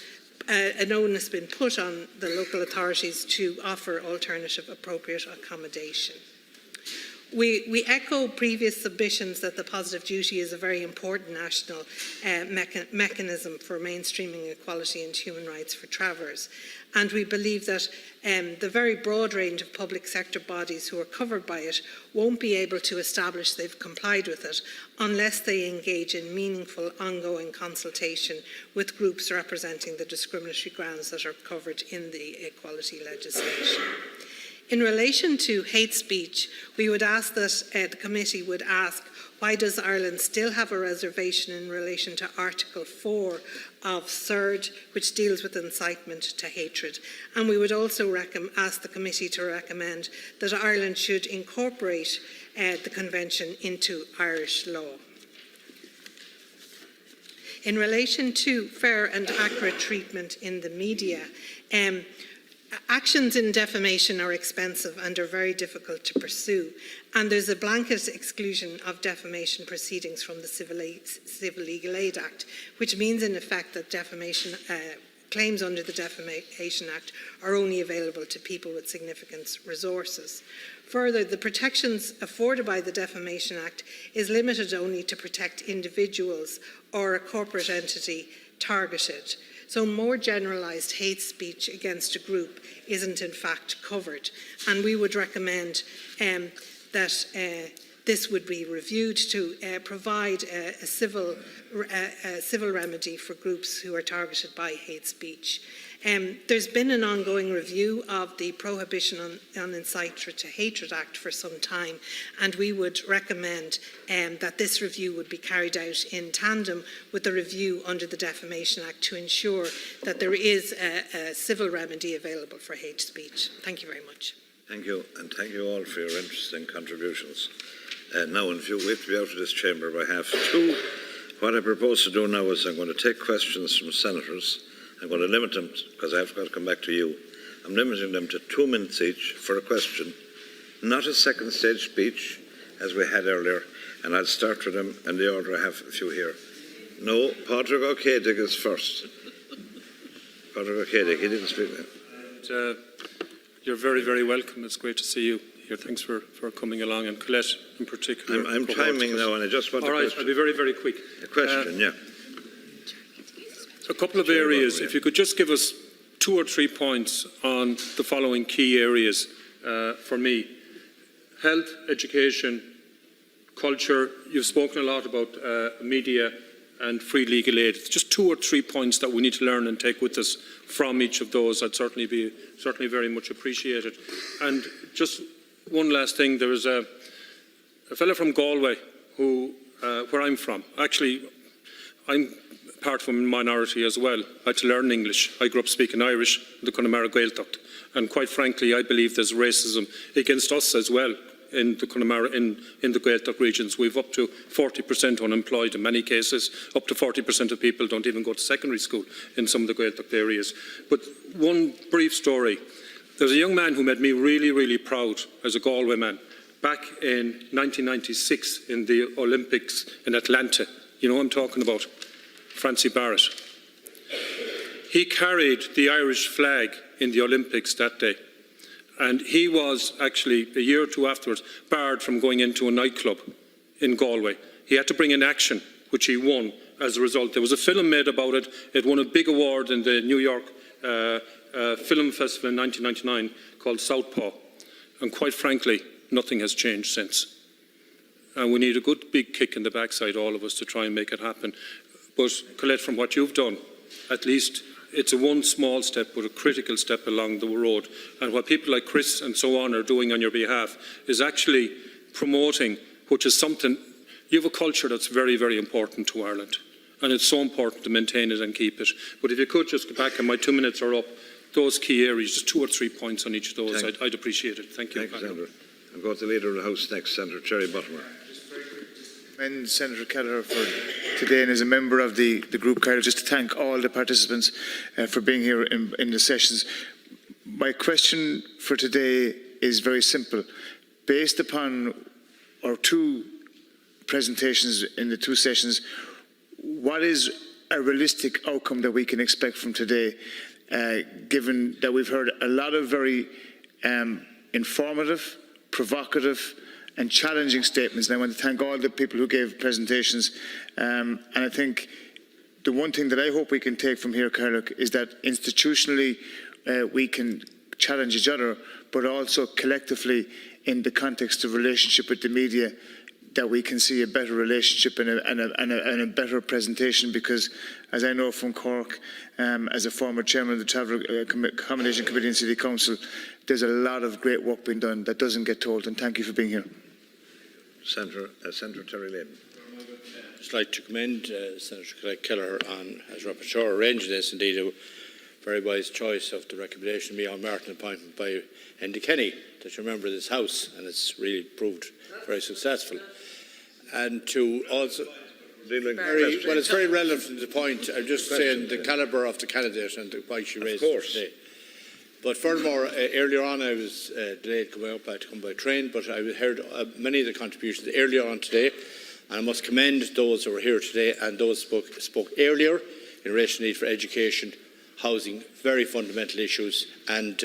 an onus has been put on the local authorities to offer alternative appropriate accommodation. We echo previous submissions that the positive duty is a very important national mechanism for mainstreaming equality and human rights for travellers. And we believe that the very broad range of public sector bodies who are covered by it won't be able to establish they've complied with it unless they engage in meaningful ongoing consultation with groups representing the discriminatory grounds that are covered in the equality legislation. In relation to hate speech, we would ask that the committee would ask, why does Ireland still have a reservation in relation to Article 4 of CERD, which deals with incitement to hatred? And we would also ask the committee to recommend that Ireland should incorporate the convention into Irish law. In relation to fair and accurate treatment in the media, Actions in defamation are expensive and are very difficult to pursue, and there's a blanket exclusion of defamation proceedings from the Civil Legal Aid Act, which means in effect that defamation claims under the Defamation Act are only available to people with significant resources. Further, the protections afforded by the Defamation Act is limited only to protect individuals or a corporate entity targeted. So more generalised hate speech against a group isn't in fact covered. And we would recommend that this would be reviewed to provide a civil remedy for groups who are targeted by hate speech. There's been an ongoing review of the Prohibition on Incitement to Hatred Act for some time, and we would recommend that this review would be carried out in tandem with the review under the Defamation Act to ensure that there is a civil remedy available for hate speech. Thank you very much. Thank you, and thank you all for your interesting contributions. Now, in view, we have to be out of this chamber by 2:30. What I propose to do now is I'm going to take questions from senators. I'm going to limit them, because I've got to come back to you. I'm limiting them to 2 minutes each for a question, not a second stage speech, as we had earlier, and I'll start with them in the order I have a few here. No, Patrick O'Cadic is first. Patrick O'Cadic, he didn't speak. You're very, very welcome. It's great to see you here. Thanks for coming along, and Colette in particular. I'm timing now, and I just want to... All right, I'll be very, very quick. A question, yeah. A couple of areas. If you could just give us 2 or 3 points on the following key areas for me. Health, education, culture. You've spoken a lot about media and free legal aid. Just 2 or 3 points that we need to learn and take with us from each of those. I'd certainly very much appreciated. And just one last thing. There was a fellow from Galway who, where I'm from. Actually, I'm part of a minority as well. I had to learn English. I grew up speaking Irish, the Connemara Gaeltacht. And quite frankly, I believe there's racism against us as well in the Connemara, in the Gaeltacht regions. We've up to 40% unemployed in many cases. Up to 40% of people don't even go to secondary school in some of the Gaeltacht areas. But one brief story. There's a young man who made me really, really proud as a Galway man back in 1996 in the Olympics in Atlanta. You know what I'm talking about? Francie Barrett. He carried the Irish flag in the Olympics that day, and he was actually, a year or 2 afterwards, barred from going into a nightclub in Galway. He had to bring an action, which he won as a result. There was a film made about it. It won a big award in the New York Film Festival in 1999 called Southpaw, and quite frankly, nothing has changed since. And we need a good big kick in the backside, all of us, to try and make it happen. But Colette, from what you've done, at least it's a one small step, but a critical step along the road. And what people like Chris and so on are doing on your behalf is actually promoting, which is something, you have a culture that's very, very important to Ireland. And it's so important to maintain it and keep it. But if you could just go back, and my 2 minutes are up, those key areas, just 2 or 3 points on each of those, I'd appreciate it. Thank you. Thank you, Senator. I'll go to the Leader of the House next, Senator Cherry Buttimer. Commend Senator Kelleher for today, and as a member of the group, Karl, just to thank all the participants for being here in the sessions. My question for today is very simple. Based upon our 2 presentations in the 2 sessions, what is a realistic outcome that we can expect from today, given that we've heard a lot of very informative, provocative and challenging statements, and I want to thank all the people who gave presentations. And I think the one thing that I hope we can take from here, Karl, is that institutionally we can challenge each other, but also collectively in the context of relationship with the media, that we can see a better relationship and a better presentation, because as I know from Cork, as a former chairman of the Travel Accommodation Committee in City Council, there's a lot of great work being done that doesn't get told, and thank you for being here. Senator Terry Lynn. I'd just like to commend Senator Colette Kelleher on, as rapporteur, arranging this. Indeed, a very wise choice of the recommendation of Maughan Martin appointment by Enda Kenny, that you're a member of this House, and it's really proved very successful. And to also... well, it's very relevant to the point. I'm just saying the calibre of the candidate and the point she raised today. But furthermore, earlier on I was delayed coming up. I had to come by train, but I heard many of the contributions earlier on today, and I must commend those who were here today and those who spoke earlier in relation to the need for education, housing, very fundamental issues, and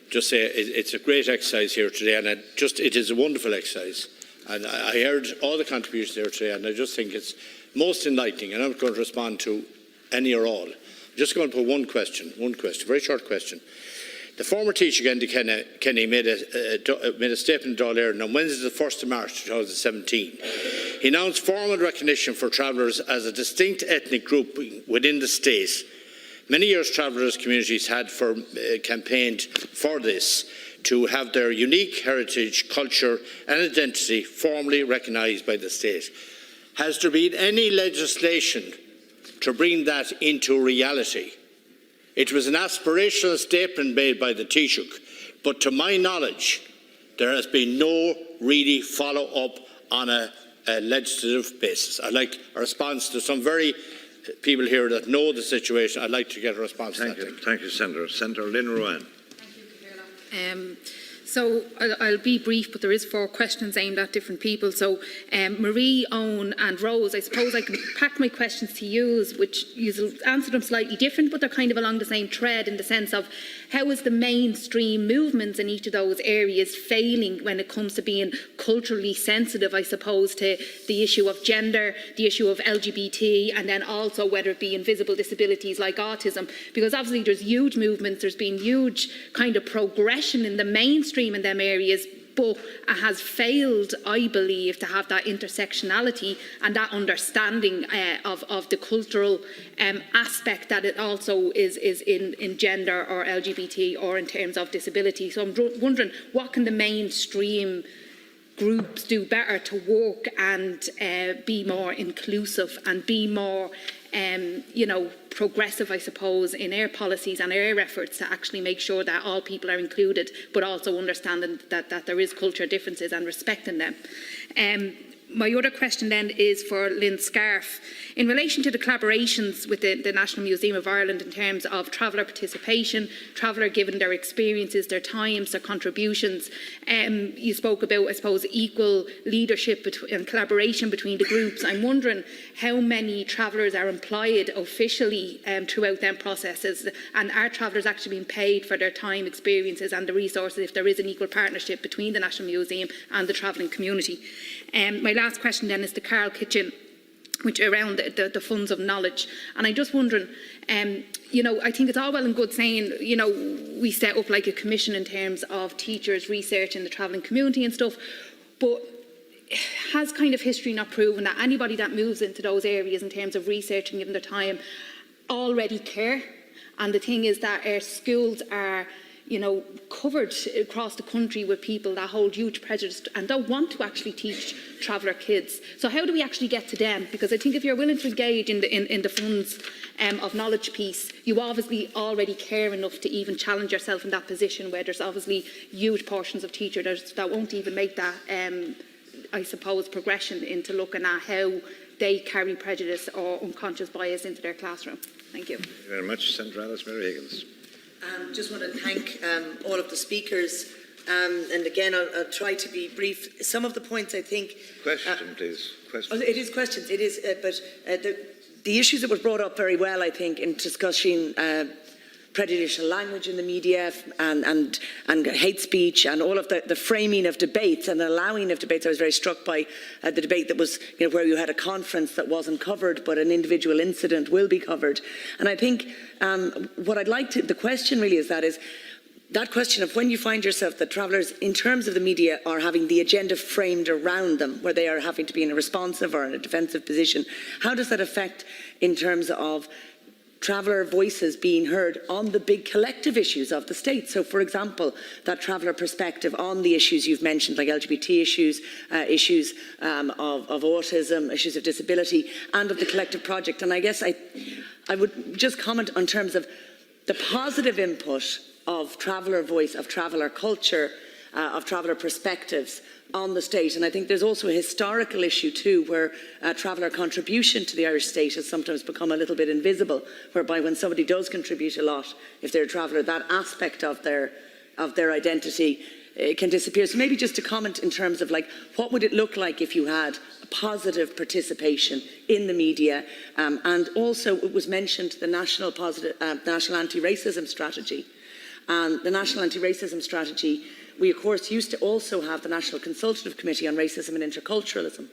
just say it's a great exercise here today, and it is a wonderful exercise. And I heard all the contributions here today, and I just think it's most enlightening, and I'm not going to respond to any or all. I'm just going to put one question, very short question. The former teacher, Kenny, made a statement in Dáil on Wednesday, the 1st of March 2017. He announced formal recognition for travellers as a distinct ethnic group within the state. Many years travellers communities had campaigned for this, to have their unique heritage, culture and identity formally recognised by the state. Has there been any legislation to bring that into reality? It was an aspirational statement made by the Taoiseach, but to my knowledge, there has been no really follow-up on a legislative basis. I'd like a response to some very people here that know the situation. I'd like to get a response to that. Thank you, Senator. Senator Lynn Rowan. So I'll be brief, but there is 4 questions aimed at different people. So Marie, Oein and Rose, I suppose I can pack my questions to you, which you answer them slightly different, but they're kind of along the same thread in the sense of how is the mainstream movements in each of those areas failing when it comes to being culturally sensitive, I suppose, to the issue of gender, the issue of LGBT, and then also whether it be invisible disabilities like autism, because obviously there's huge movements, there's been huge kind of progression in the mainstream in them areas, but it has failed, I believe, to have that intersectionality and that understanding of the cultural aspect that it also is in gender or LGBT or in terms of disability. So I'm wondering, what can the mainstream groups do better to work and be more inclusive and be more progressive, I suppose, in our policies and our efforts to actually make sure that all people are included, but also understanding that there is cultural differences and respecting them. My other question then is for Lynn Scarff. In relation to the collaborations with the National Museum of Ireland in terms of traveller participation, traveller given their experiences, their times, their contributions, you spoke about, I suppose, equal leadership and collaboration between the groups. I'm wondering how many travellers are employed officially throughout them processes, and are travellers actually being paid for their time, experiences and the resources if there is an equal partnership between the National Museum and the travelling community. My last question then is to Karl Kitching, which around the funds of knowledge. And I'm just wondering, I think it's all well and good saying, we set up like a commission in terms of teachers research in the travelling community and stuff, but has kind of history not proven that anybody that moves into those areas in terms of researching given their time already care? And the thing is that our schools are covered across the country with people that hold huge prejudice and don't want to actually teach traveller kids. So how do we actually get to them? Because I think if you're willing to engage in the funds of knowledge piece, you obviously already care enough to even challenge yourself in that position where there's obviously huge portions of teachers that won't even make that, I suppose, progression into looking at how they carry prejudice or unconscious bias into their classroom. Thank you. Thank you very much. Senator Alice Mary Higgins. Just want to thank all of the speakers, and again I'll try to be brief. Some of the points I think... Question, please. Question. It is questions, it is, but the issues that were brought up very well, I think, in discussing prejudicial language in the media and hate speech and all of the framing of debates and allowing of debates. I was very struck by the debate that was, where you had a conference that wasn't covered, but an individual incident will be covered. And I think what I'd like to, the question really is that question of when you find yourself that travellers, in terms of the media, are having the agenda framed around them, where they are having to be in a responsive or in a defensive position, how does that affect in terms of traveller voices being heard on the big collective issues of the state? So, for example, that traveller perspective on the issues you've mentioned, like LGBT issues, issues of autism, issues of disability, and of the collective project. And I guess I would just comment on terms of the positive input of traveller voice, of traveller culture, of traveller perspectives on the state. And I think there's also a historical issue too, where traveller contribution to the Irish state has sometimes become a little bit invisible, whereby when somebody does contribute a lot, if they're a traveller, that aspect of their identity can disappear. So maybe just a comment in terms of what would it look like if you had a positive participation in the media, and also it was mentioned the national anti-racism strategy. And the national anti-racism strategy, we of course used to also have the National Consultative Committee on Racism and Interculturalism.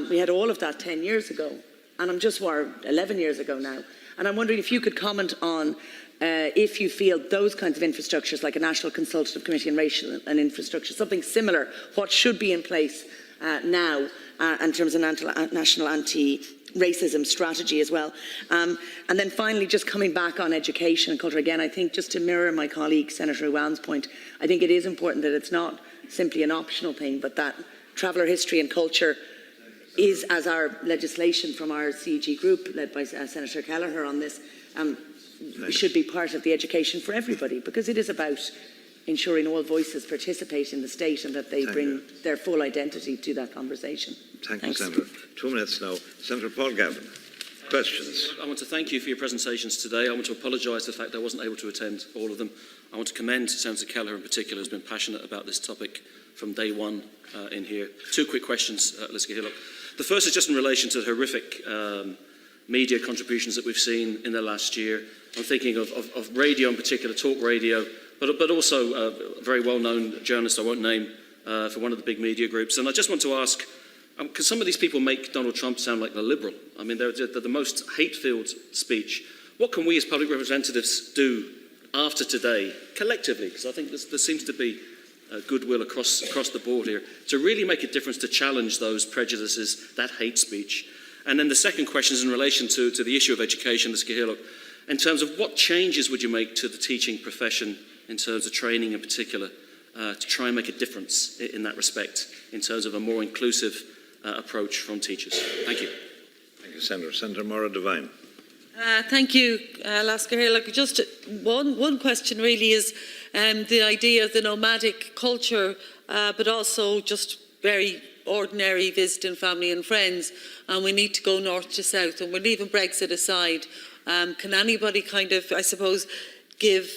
We had all of that 10 years ago, and I'm just 11 years ago now. And I'm wondering if you could comment on if you feel those kinds of infrastructures, like a National Consultative Committee on Racial and Infrastructure, something similar, what should be in place now in terms of national anti-racism strategy as well. And then finally, just coming back on education and culture again, I think just to mirror my colleague Senator Owen's point, I think it is important that it's not simply an optional thing, but that traveller history and culture is, as our legislation from our CEG group, led by Senator Kelleher on this, should be part of the education for everybody, because it is about ensuring all voices participate in the state and that they bring their full identity to that conversation. Thank you, Senator. 2 minutes now. Senator Paul Gavin. Questions? I want to thank you for your presentations today. I want to apologise for the fact I wasn't able to attend all of them. I want to commend Senator Kelleher in particular, who's been passionate about this topic from day one in here. 2 quick questions, let's get here. The first is just in relation to the horrific media contributions that we've seen in the last year. I'm thinking of radio in particular, talk radio, but also a very well-known journalist I won't name for one of the big media groups. And I just want to ask, because some of these people make Donald Trump sound like a liberal. I mean, they're the most hate-filled speech. What can we as public representatives do after today, collectively, because I think there seems to be goodwill across the board here, to really make a difference to challenge those prejudices, that hate speech? And then the second question is in relation to the issue of education, Ms. Cahir. In terms of what changes would you make to the teaching profession in terms of training in particular to try and make a difference in that respect, in terms of a more inclusive approach from teachers? Thank you. Thank you, Senator. Senator Maura Devine. Thank you, Lasker here. Just one question really is the idea of the nomadic culture, but also just very ordinary visiting family and friends, and we need to go north to south, and we're leaving Brexit aside. Can anybody kind of, I suppose, give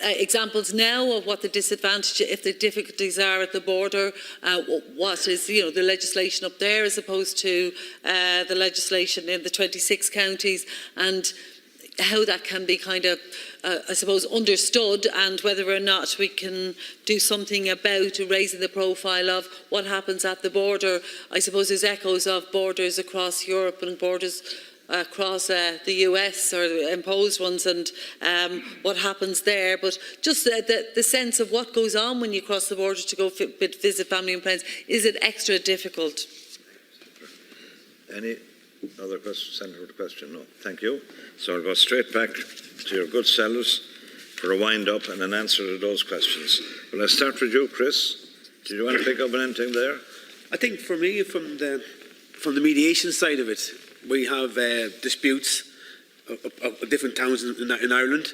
examples now of what the disadvantage, if the difficulties are at the border, what is the legislation up there as opposed to the legislation in the 26 counties, and how that can be kind of, I suppose, understood, and whether or not we can do something about raising the profile of what happens at the border. I suppose there's echoes of borders across Europe and borders across the US, or imposed ones, and what happens there, but just the sense of what goes on when you cross the border to go visit family and friends. Is it extra difficult? Any other questions? Senator, with a question? No. Thank you. So I'll go straight back to your good selves for a wind-up and an answer to those questions. Well, I'll start with you, Chris. Did you want to pick up on anything there? I think for me, from the mediation side of it, we have disputes of different towns in Ireland,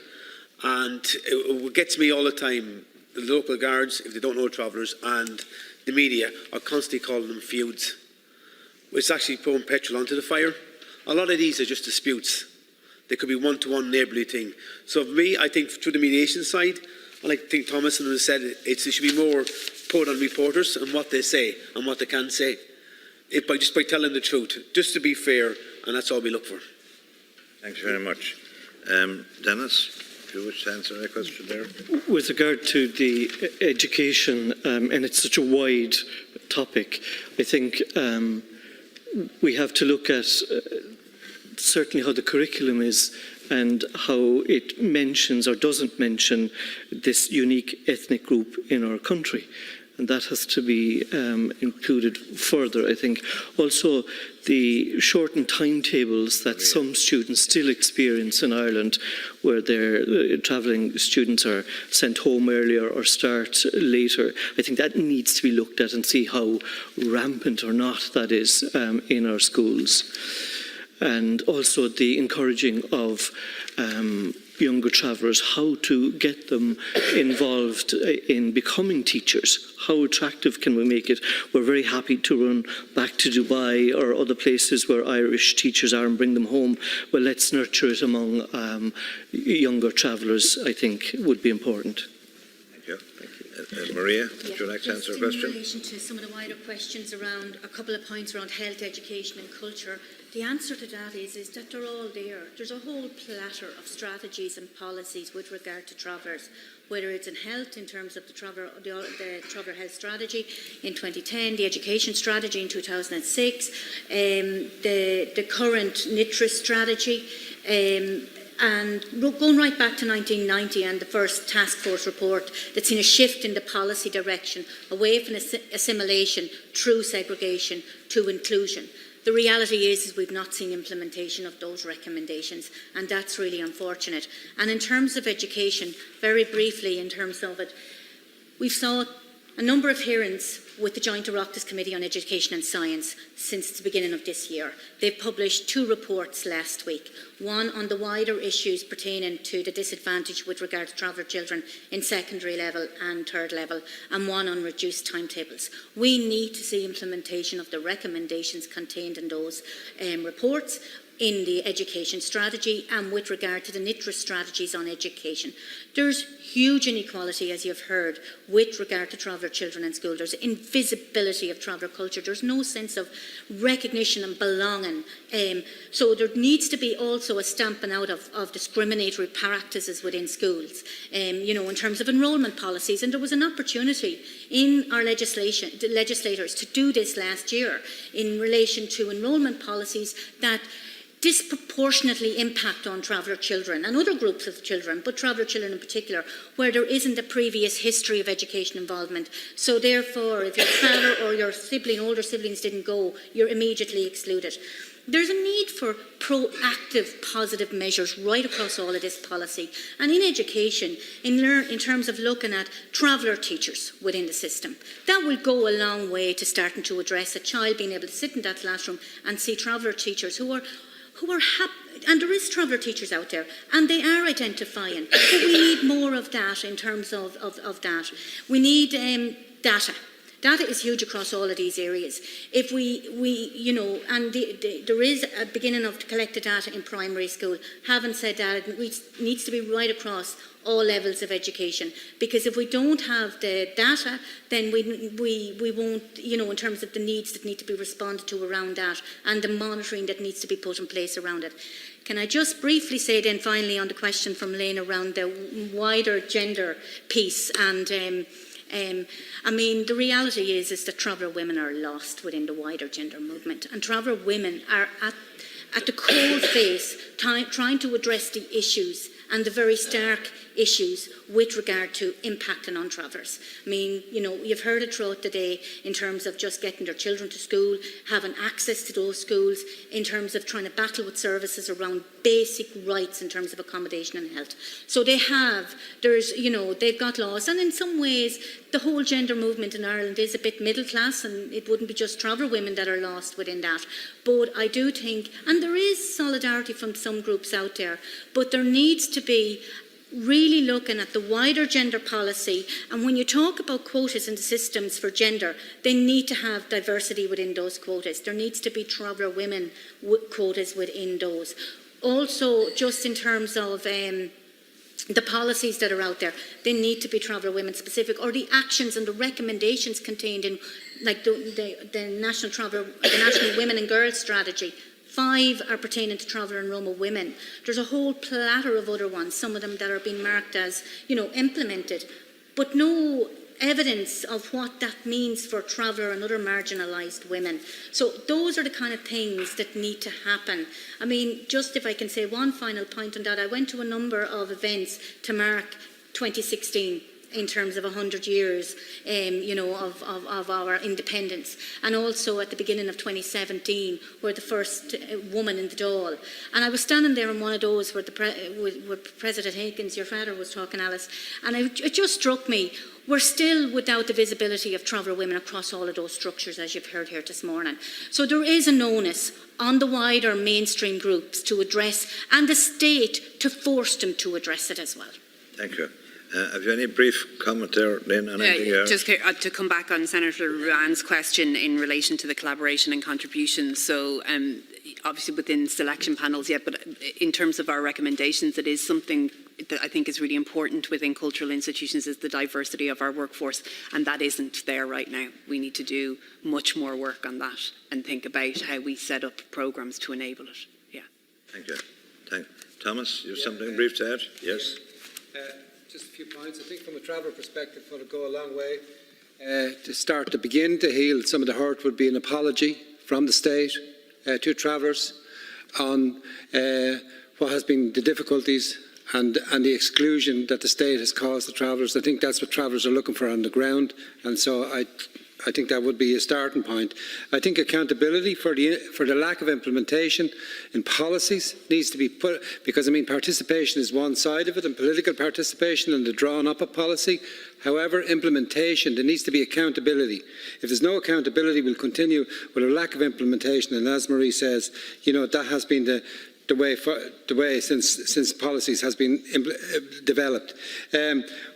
and it gets me all the time, the local guards, if they don't know travellers, and the media are constantly calling them feuds. It's actually pouring petrol onto the fire. A lot of these are just disputes. They could be one-to-one neighbourly thing. So for me, I think through the mediation side, I like to think Thomas has said it should be more put on reporters and what they say and what they can say. Just by telling the truth, just to be fair, and that's all we look for. Thanks very much. Denis, if you wish to answer that question there. With regard to the education, and it's such a wide topic, I think we have to look at certainly how the curriculum is and how it mentions or doesn't mention this unique ethnic group in our country. And that has to be included further, I think. Also, the shortened timetables that some students still experience in Ireland, where their travelling students are sent home earlier or start later, I think that needs to be looked at and see how rampant or not that is in our schools. And also the encouraging of younger travellers, how to get them involved in becoming teachers. How attractive can we make it? We're very happy to run back to Dubai or other places where Irish teachers are and bring them home. Well, let's nurture it among younger travellers, I think, would be important. Thank you. Maria, would you like to answer a question? In relation to some of the wider questions around a couple of points around health, education and culture, the answer to that is that they're all there. There's a whole platter of strategies and policies with regard to travellers, whether it's in health in terms of the traveller health strategy in 2010, the education strategy in 2006, the current NITRIS strategy, and going right back to 1990 and the first task force report that's seen a shift in the policy direction away from assimilation through segregation to inclusion. The reality is we've not seen implementation of those recommendations, and that's really unfortunate. And in terms of education, very briefly in terms of it, we've saw a number of hearings with the Joint Oireachtas Committee on Education and Science since the beginning of this year. They've published 2 reports last week, one on the wider issues pertaining to the disadvantage with regard to traveller children in secondary level and third level, and one on reduced timetables. We need to see implementation of the recommendations contained in those reports in the education strategy and with regard to the NITRIS strategies on education. There's huge inequality, as you've heard, with regard to traveller children in school. There's invisibility of traveller culture. There's no sense of recognition and belonging. So there needs to be also a stamping out of discriminatory practices within schools, in terms of enrolment policies. And there was an opportunity in our legislators to do this last year in relation to enrolment policies that disproportionately impact on traveller children and other groups of children, but traveller children in particular, where there isn't a previous history of education involvement. So therefore, if your father or your older siblings didn't go, you're immediately excluded. There's a need for proactive, positive measures right across all of this policy. And in education, in terms of looking at traveller teachers within the system, that will go a long way to starting to address a child being able to sit in that classroom and see traveller teachers who are happy, and there is traveller teachers out there, and they are identifying. But we need more of that in terms of that. We need data. Data is huge across all of these areas. If there is a beginning of collected data in primary school. Having said that, it needs to be right across all levels of education, because if we don't have the data, then we won't, in terms of the needs that need to be responded to around that and the monitoring that needs to be put in place around it. Can I just briefly say then finally on the question from Lynn around the wider gender piece, and the reality is that traveller women are lost within the wider gender movement, and traveller women are at the cold face trying to address the issues and the very stark issues with regard to impacting on travellers. You've heard it throughout the day in terms of just getting their children to school, having access to those schools, in terms of trying to battle with services around basic rights in terms of accommodation and health. So they've got laws, and in some ways the whole gender movement in Ireland is a bit middle class, and it wouldn't be just traveller women that are lost within that. But I do think, and there is solidarity from some groups out there, but there needs to be really looking at the wider gender policy. And when you talk about quotas and systems for gender, they need to have diversity within those quotas. There needs to be traveller women quotas within those. Also, just in terms of the policies that are out there, they need to be traveller women specific, or the actions and the recommendations contained in, like the National Women and Girls Strategy. 5 are pertaining to traveller and Roma women. There's a whole platter of other ones, some of them that are being marked as, implemented, but no evidence of what that means for traveller and other marginalised women. So those are the kind of things that need to happen. Just if I can say one final point on that, I went to a number of events to mark 2016. in terms of 100 years, of our independence. And also at the beginning of 2017, we're the first woman in the Dáil. And I was standing there in one of those where President Higgins, your father, was talking, Eilis, and it just struck me, we're still without the visibility of traveller women across all of those structures, as you've heard here this morning. So there is an onus on the wider mainstream groups to address, and the state to force them to address it as well. Thank you. Have you any brief comment there, Lynn, on anything else? Just to come back on Senator Ruan's question in relation to the collaboration and contributions. So obviously within selection panels, but in terms of our recommendations, it is something that I think is really important within cultural institutions, is the diversity of our workforce, and that isn't there right now. We need to do much more work on that and think about how we set up programmes to enable it. Yeah. Thank you. Thomas, you have something brief to add? Yes. Just a few points. I think from a traveller perspective, it would go a long way. To begin to heal some of the hurt would be an apology from the state to travellers on what has been the difficulties and the exclusion that the state has caused the travellers. I think that's what travellers are looking for on the ground, and so I think that would be a starting point. I think accountability for the lack of implementation in policies needs to be put, because participation is one side of it, and political participation and the drawing up of policy. However, implementation, there needs to be accountability. If there's no accountability, we'll continue with a lack of implementation, and as Marie says, that has been the way since policies has been developed.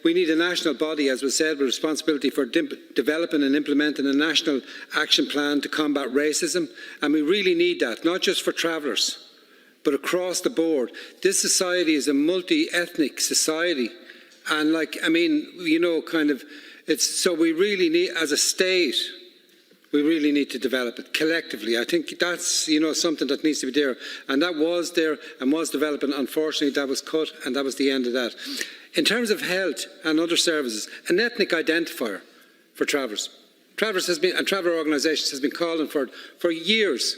We need a national body, as was said, with responsibility for developing and implementing a national action plan to combat racism, and we really need that, not just for travellers, but across the board. This society is a multi-ethnic society, and so we really need, as a state, we really need to develop it collectively. I think that's something that needs to be there, and that was there and was developing. Unfortunately, that was cut, and that was the end of that. In terms of health and other services, an ethnic identifier for travellers. Travellers has been, and traveller organisations has been calling for years,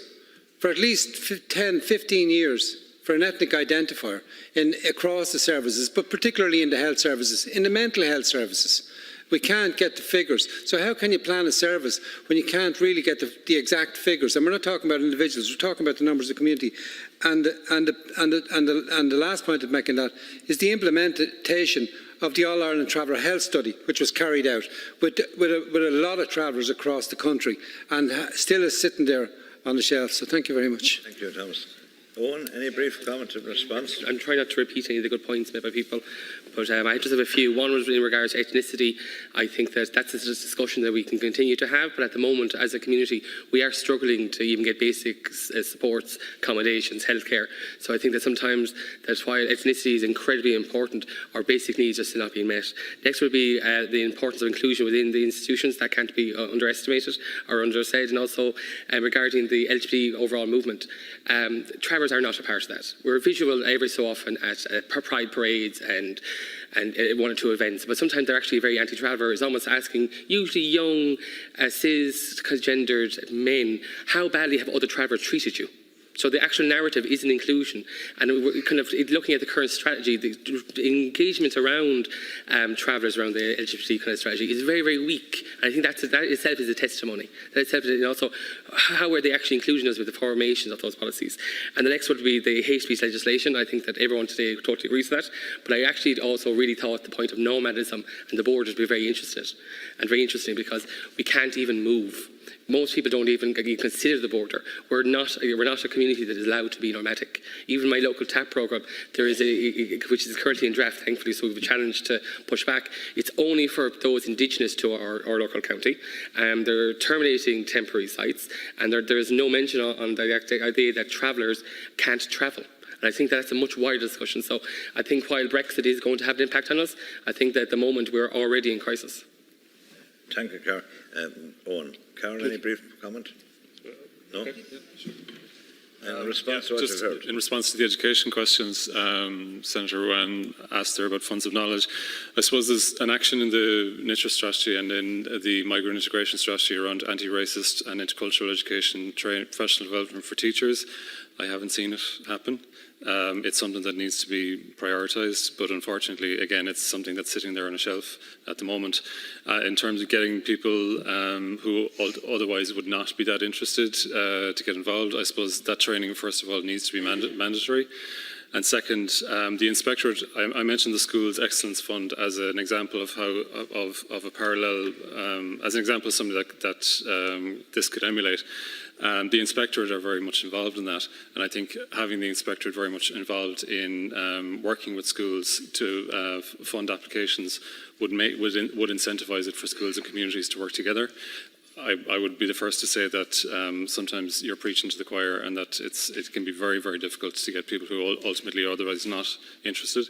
for at least 10, 15 years, for an ethnic identifier across the services, but particularly in the health services, in the mental health services. We can't get the figures. So how can you plan a service when you can't really get the exact figures? And we're not talking about individuals, we're talking about the numbers of the community. And the last point I'd make in that is the implementation of the All-Ireland Traveller Health Study, which was carried out with a lot of travellers across the country, and still is sitting there on the shelf. So thank you very much. Thank you, Thomas. Oein, any brief comment in response? I'm trying not to repeat any of the good points made by people, but I just have a few. One was in regards to ethnicity. I think that that's a discussion that we can continue to have, but at the moment, as a community, we are struggling to even get basic supports, accommodations, healthcare. So I think that sometimes that's why ethnicity is incredibly important. Our basic needs are still not being met. Next would be the importance of inclusion within the institutions. That can't be underestimated or undersaid. And also regarding the LGBT overall movement, travellers are not a part of that. We're visual every so often at pride parades and one or two events, but sometimes they're actually very anti-traveller. Is almost asking usually young, cis-gendered men, how badly have other travellers treated you? So the actual narrative is an inclusion, and we're kind of looking at the current strategy. The engagement around travellers around the LGBT kind of strategy is very, very weak. And I think that itself is a testimony. That itself is, and also how are they actually including us with the formations of those policies? And the next would be the hate speech legislation. I think that everyone today totally agrees with that. But I actually also really thought the point of nomadism and the borders would be very interested and very interesting, because we can't even move. Most people don't even consider the border. We're not a community that is allowed to be nomadic. Even my local TAP programme, there is which is currently in draft, thankfully, so we have a challenge to push back. It's only for those indigenous to our local county. They're terminating temporary sites, and there is no mention on the idea that travellers can't travel. And I think that's a much wider discussion. So I think while Brexit is going to have an impact on us, I think that at the moment we're already in crisis. Thank you, Carl. Oein. Carl, any brief comment? No? Okay. In response to what you've heard. In response to the education questions, Senator Ruan asked there about funds of knowledge. I suppose there's an action in the nature strategy and in the migrant integration strategy around anti-racist and intercultural education, professional development for teachers. I haven't seen it happen. It's something that needs to be prioritised, but unfortunately, again, it's something that's sitting there on a shelf at the moment. In terms of getting people who otherwise would not be that interested to get involved, I suppose that training, first of all, needs to be mandatory. And second, the inspectorate, I mentioned the Schools Excellence Fund as an example of how of a parallel, as an example of something that this could emulate. The inspectorate are very much involved in that, and I think having the inspectorate very much involved in working with schools to fund applications would incentivise it for schools and communities to work together. I would be the first to say that sometimes you're preaching to the choir, and that it can be very, very difficult to get people who ultimately are otherwise not interested.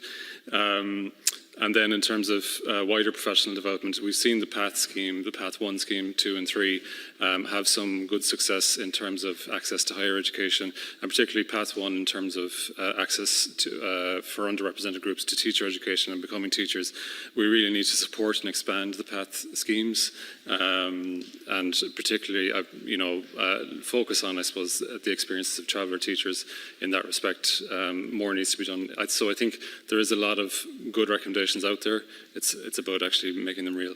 And then in terms of wider professional development, we've seen the PATH scheme, the PATH 1 scheme, 2 and 3, have some good success in terms of access to higher education, and particularly PATH 1 in terms of access to, for underrepresented groups to teacher education and becoming teachers. We really need to support and expand the PATH schemes, and particularly, focus on, I suppose, the experiences of traveller teachers in that respect. More needs to be done. So I think there is a lot of good recommendations out there. It's about actually making them real.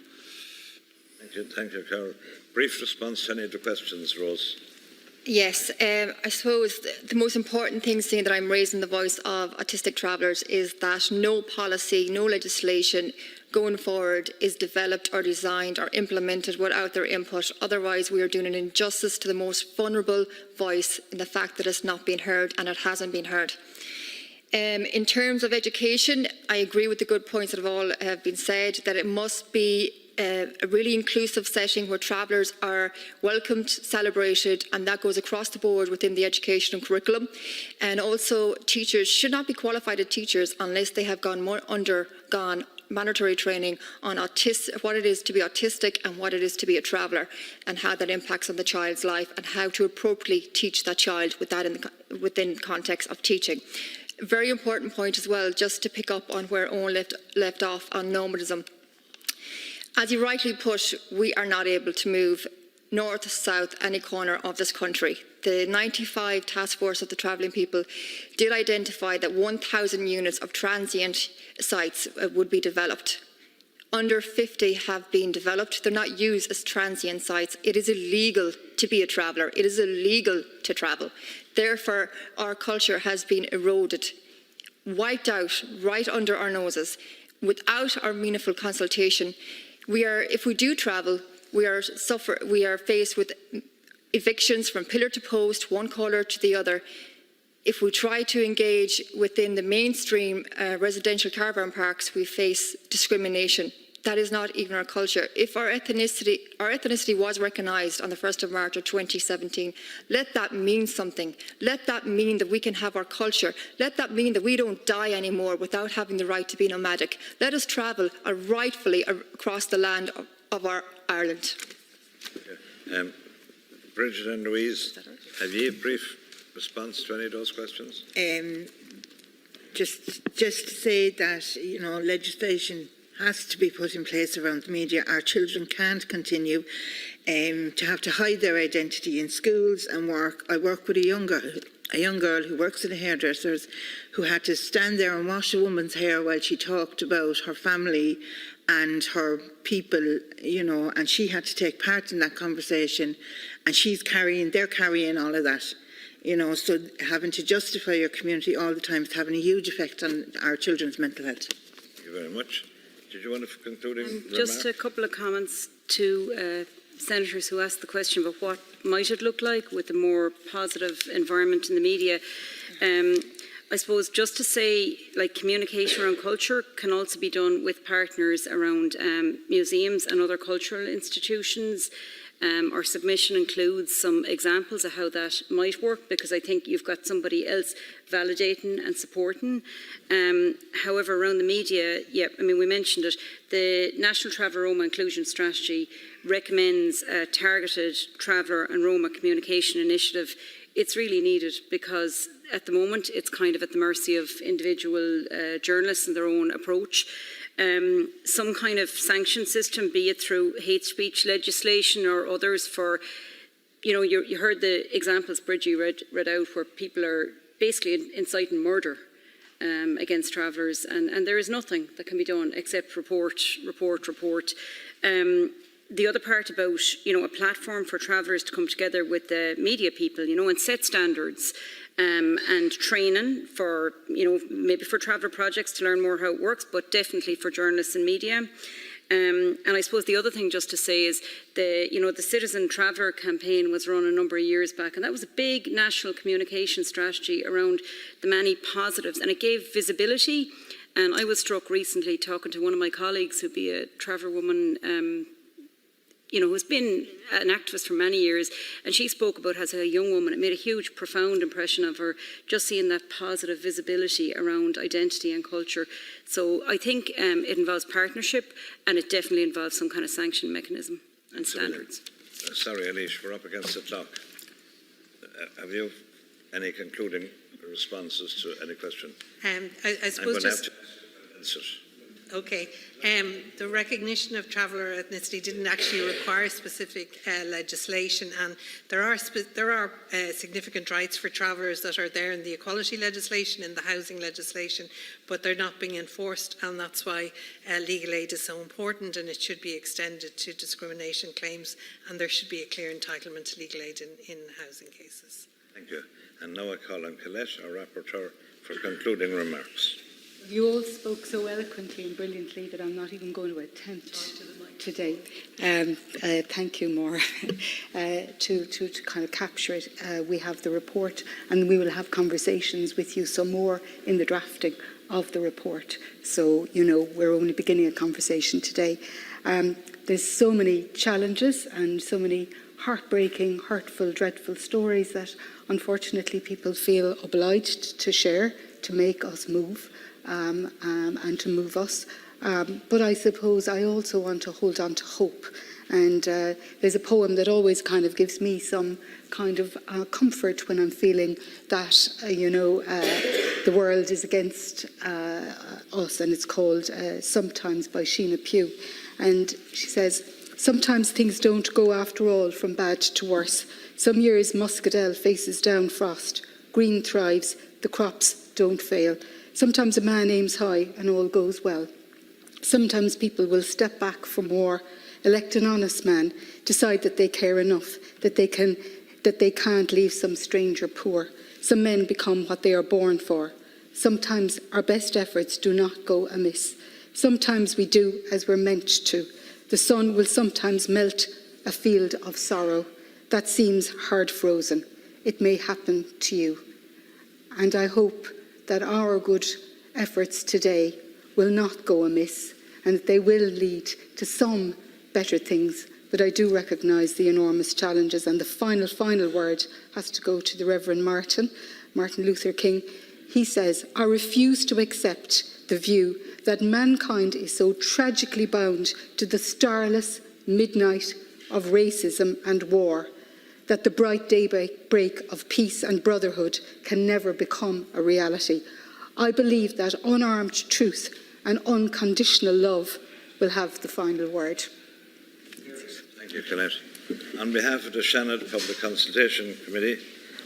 Thank you, Carl. Brief response to any of the questions, Rose. Yes, I suppose the most important thing saying that I'm raising the voice of autistic travellers is that no policy, no legislation going forward is developed or designed or implemented without their input. Otherwise, we are doing an injustice to the most vulnerable voice in the fact that it's not being heard, and it hasn't been heard. In terms of education, I agree with the good points that have been said, that it must be a really inclusive setting where travellers are welcomed, celebrated, and that goes across the board within the educational curriculum. And also, teachers should not be qualified as teachers unless they have undergone mandatory training on what it is to be autistic and what it is to be a traveller, and how that impacts on the child's life, and how to appropriately teach that child with that within context of teaching. Very important point as well, just to pick up on where Oein left off on nomadism. As you rightly put, we are not able to move north, south, any corner of this country. The 95 Task Force of the Travelling People did identify that 1,000 units of transient sites would be developed. Under 50 have been developed. They're not used as transient sites. It is illegal to be a traveller. It is illegal to travel. Therefore, our culture has been eroded, wiped out right under our noses. Without our meaningful consultation, if we do travel, we are faced with evictions from pillar to post, one corner to the other. If we try to engage within the mainstream residential caravan parks, we face discrimination. That is not even our culture. If our ethnicity was recognised on the 1st of March of 2017, let that mean something. Let that mean that we can have our culture. Let that mean that we don't die anymore without having the right to be nomadic. Let us travel rightfully across the land of our Ireland. Okay. Brigid and Louise, have you a brief response to any of those questions? Just to say that, legislation has to be put in place around the media. Our children can't continue to have to hide their identity in schools and work. I work with a young girl who works in a hairdresser's, who had to stand there and wash a woman's hair while she talked about her family and her people, and she had to take part in that conversation, and they're carrying all of that. So having to justify your community all the time is having a huge effect on our children's mental health. Thank you very much. Did you want to conclude? Just a couple of comments to senators who asked the question about what might it look like with a more positive environment in the media. I suppose just to say, communication around culture can also be done with partners around museums and other cultural institutions. Our submission includes some examples of how that might work, because I think you've got somebody else validating and supporting. However, around the media, we mentioned it, the National Traveller Roma Inclusion Strategy recommends a targeted traveller and Roma communication initiative. It's really needed, because at the moment it's kind of at the mercy of individual journalists and their own approach. Some kind of sanction system, be it through hate speech legislation or others, for you heard the examples Brigid read out where people are basically inciting murder against travellers, and there is nothing that can be done except report. The other part about, a platform for travellers to come together with the media people, and set standards and training for, maybe for traveller projects to learn more how it works, but definitely for journalists and media. And I suppose the other thing just to say is the Citizen Traveller campaign was run a number of years back, and that was a big national communication strategy around the many positives, and it gave visibility. And I was struck recently talking to one of my colleagues who'd be a traveller woman, who's been an activist for many years, and she spoke about as a young woman, it made a huge, profound impression of her, just seeing that positive visibility around identity and culture. So I think it involves partnership, and it definitely involves some kind of sanction mechanism and standards. Sorry, Eilis, we're up against the clock. Have you any concluding responses to any question? I suppose I'm going just... to have to answer. Okay. The recognition of traveller ethnicity didn't actually require specific legislation, and there are significant rights for travellers that are there in the equality legislation, in the housing legislation, but they're not being enforced, and that's why legal aid is so important, and it should be extended to discrimination claims, and there should be a clear entitlement to legal aid in housing cases. Thank you. And now I call on Colette, our rapporteur, for concluding remarks. You all spoke so eloquently and brilliantly that I'm not even going to attempt today. Thank you, Maura, to kind of capture it. We have the report, and we will have conversations with you some more in the drafting of the report. So, we're only beginning a conversation today. There's so many challenges and so many heartbreaking, hurtful, dreadful stories that unfortunately people feel obliged to share to make us move. And to move us. But I suppose I also want to hold on to hope. And there's a poem that always kind of gives me some kind of comfort when I'm feeling that, the world is against us. And it's called Sometimes by Seanad Pugh. And she says, sometimes things don't go after all from bad to worse. Some years muscadel faces down frost. Green thrives, the crops don't fail. Sometimes a man aims high and all goes well. Sometimes people will step back from war, elect an honest man, decide that they care enough, that they can't leave some stranger poor. Some men become what they are born for. Sometimes our best efforts do not go amiss. Sometimes we do as we're meant to. The sun will sometimes melt a field of sorrow. That seems hard frozen. It may happen to you. And I hope that our good efforts today will not go amiss and that they will lead to some better things. But I do recognise the enormous challenges, and the final word has to go to the Reverend Martin Luther King. He says, I refuse to accept the view that mankind is so tragically bound to the starless midnight of racism and war that the bright daybreak of peace and brotherhood can never become a reality. I believe that unarmed truth and unconditional love will have the final word. Thank you, Colette. On behalf of the Seanad Public Consultation Committee,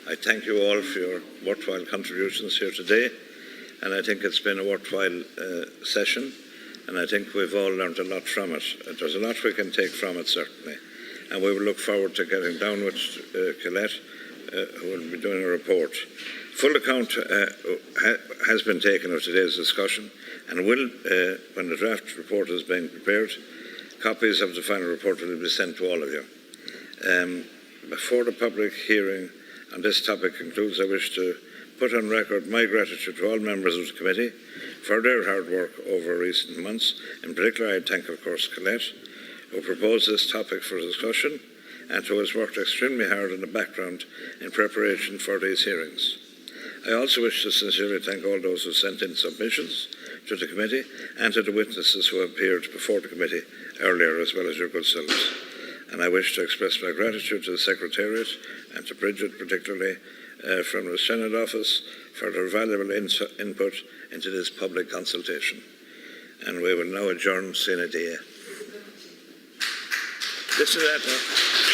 I thank you all for your worthwhile contributions here today, and I think it's been a worthwhile session, and I think we've all learned a lot from it. There's a lot we can take from it, certainly. And we will look forward to getting down with Colette, who will be doing a report. Full account has been taken of today's discussion, and will, when the draft report is being prepared, copies of the final report will be sent to all of you. Before the public hearing on this topic concludes, I wish to put on record my gratitude to all members of the committee for their hard work over recent months. In particular, I thank, of course, Colette, who proposed this topic for discussion and who has worked extremely hard in the background in preparation for these hearings. I also wish to sincerely thank all those who sent in submissions to the committee and to the witnesses who appeared before the committee earlier, as well as your good selves. And I wish to express my gratitude to the Secretariat and to Brigid, particularly from the Seanad office, for their valuable input into this public consultation. And we will now adjourn sine die. This is that.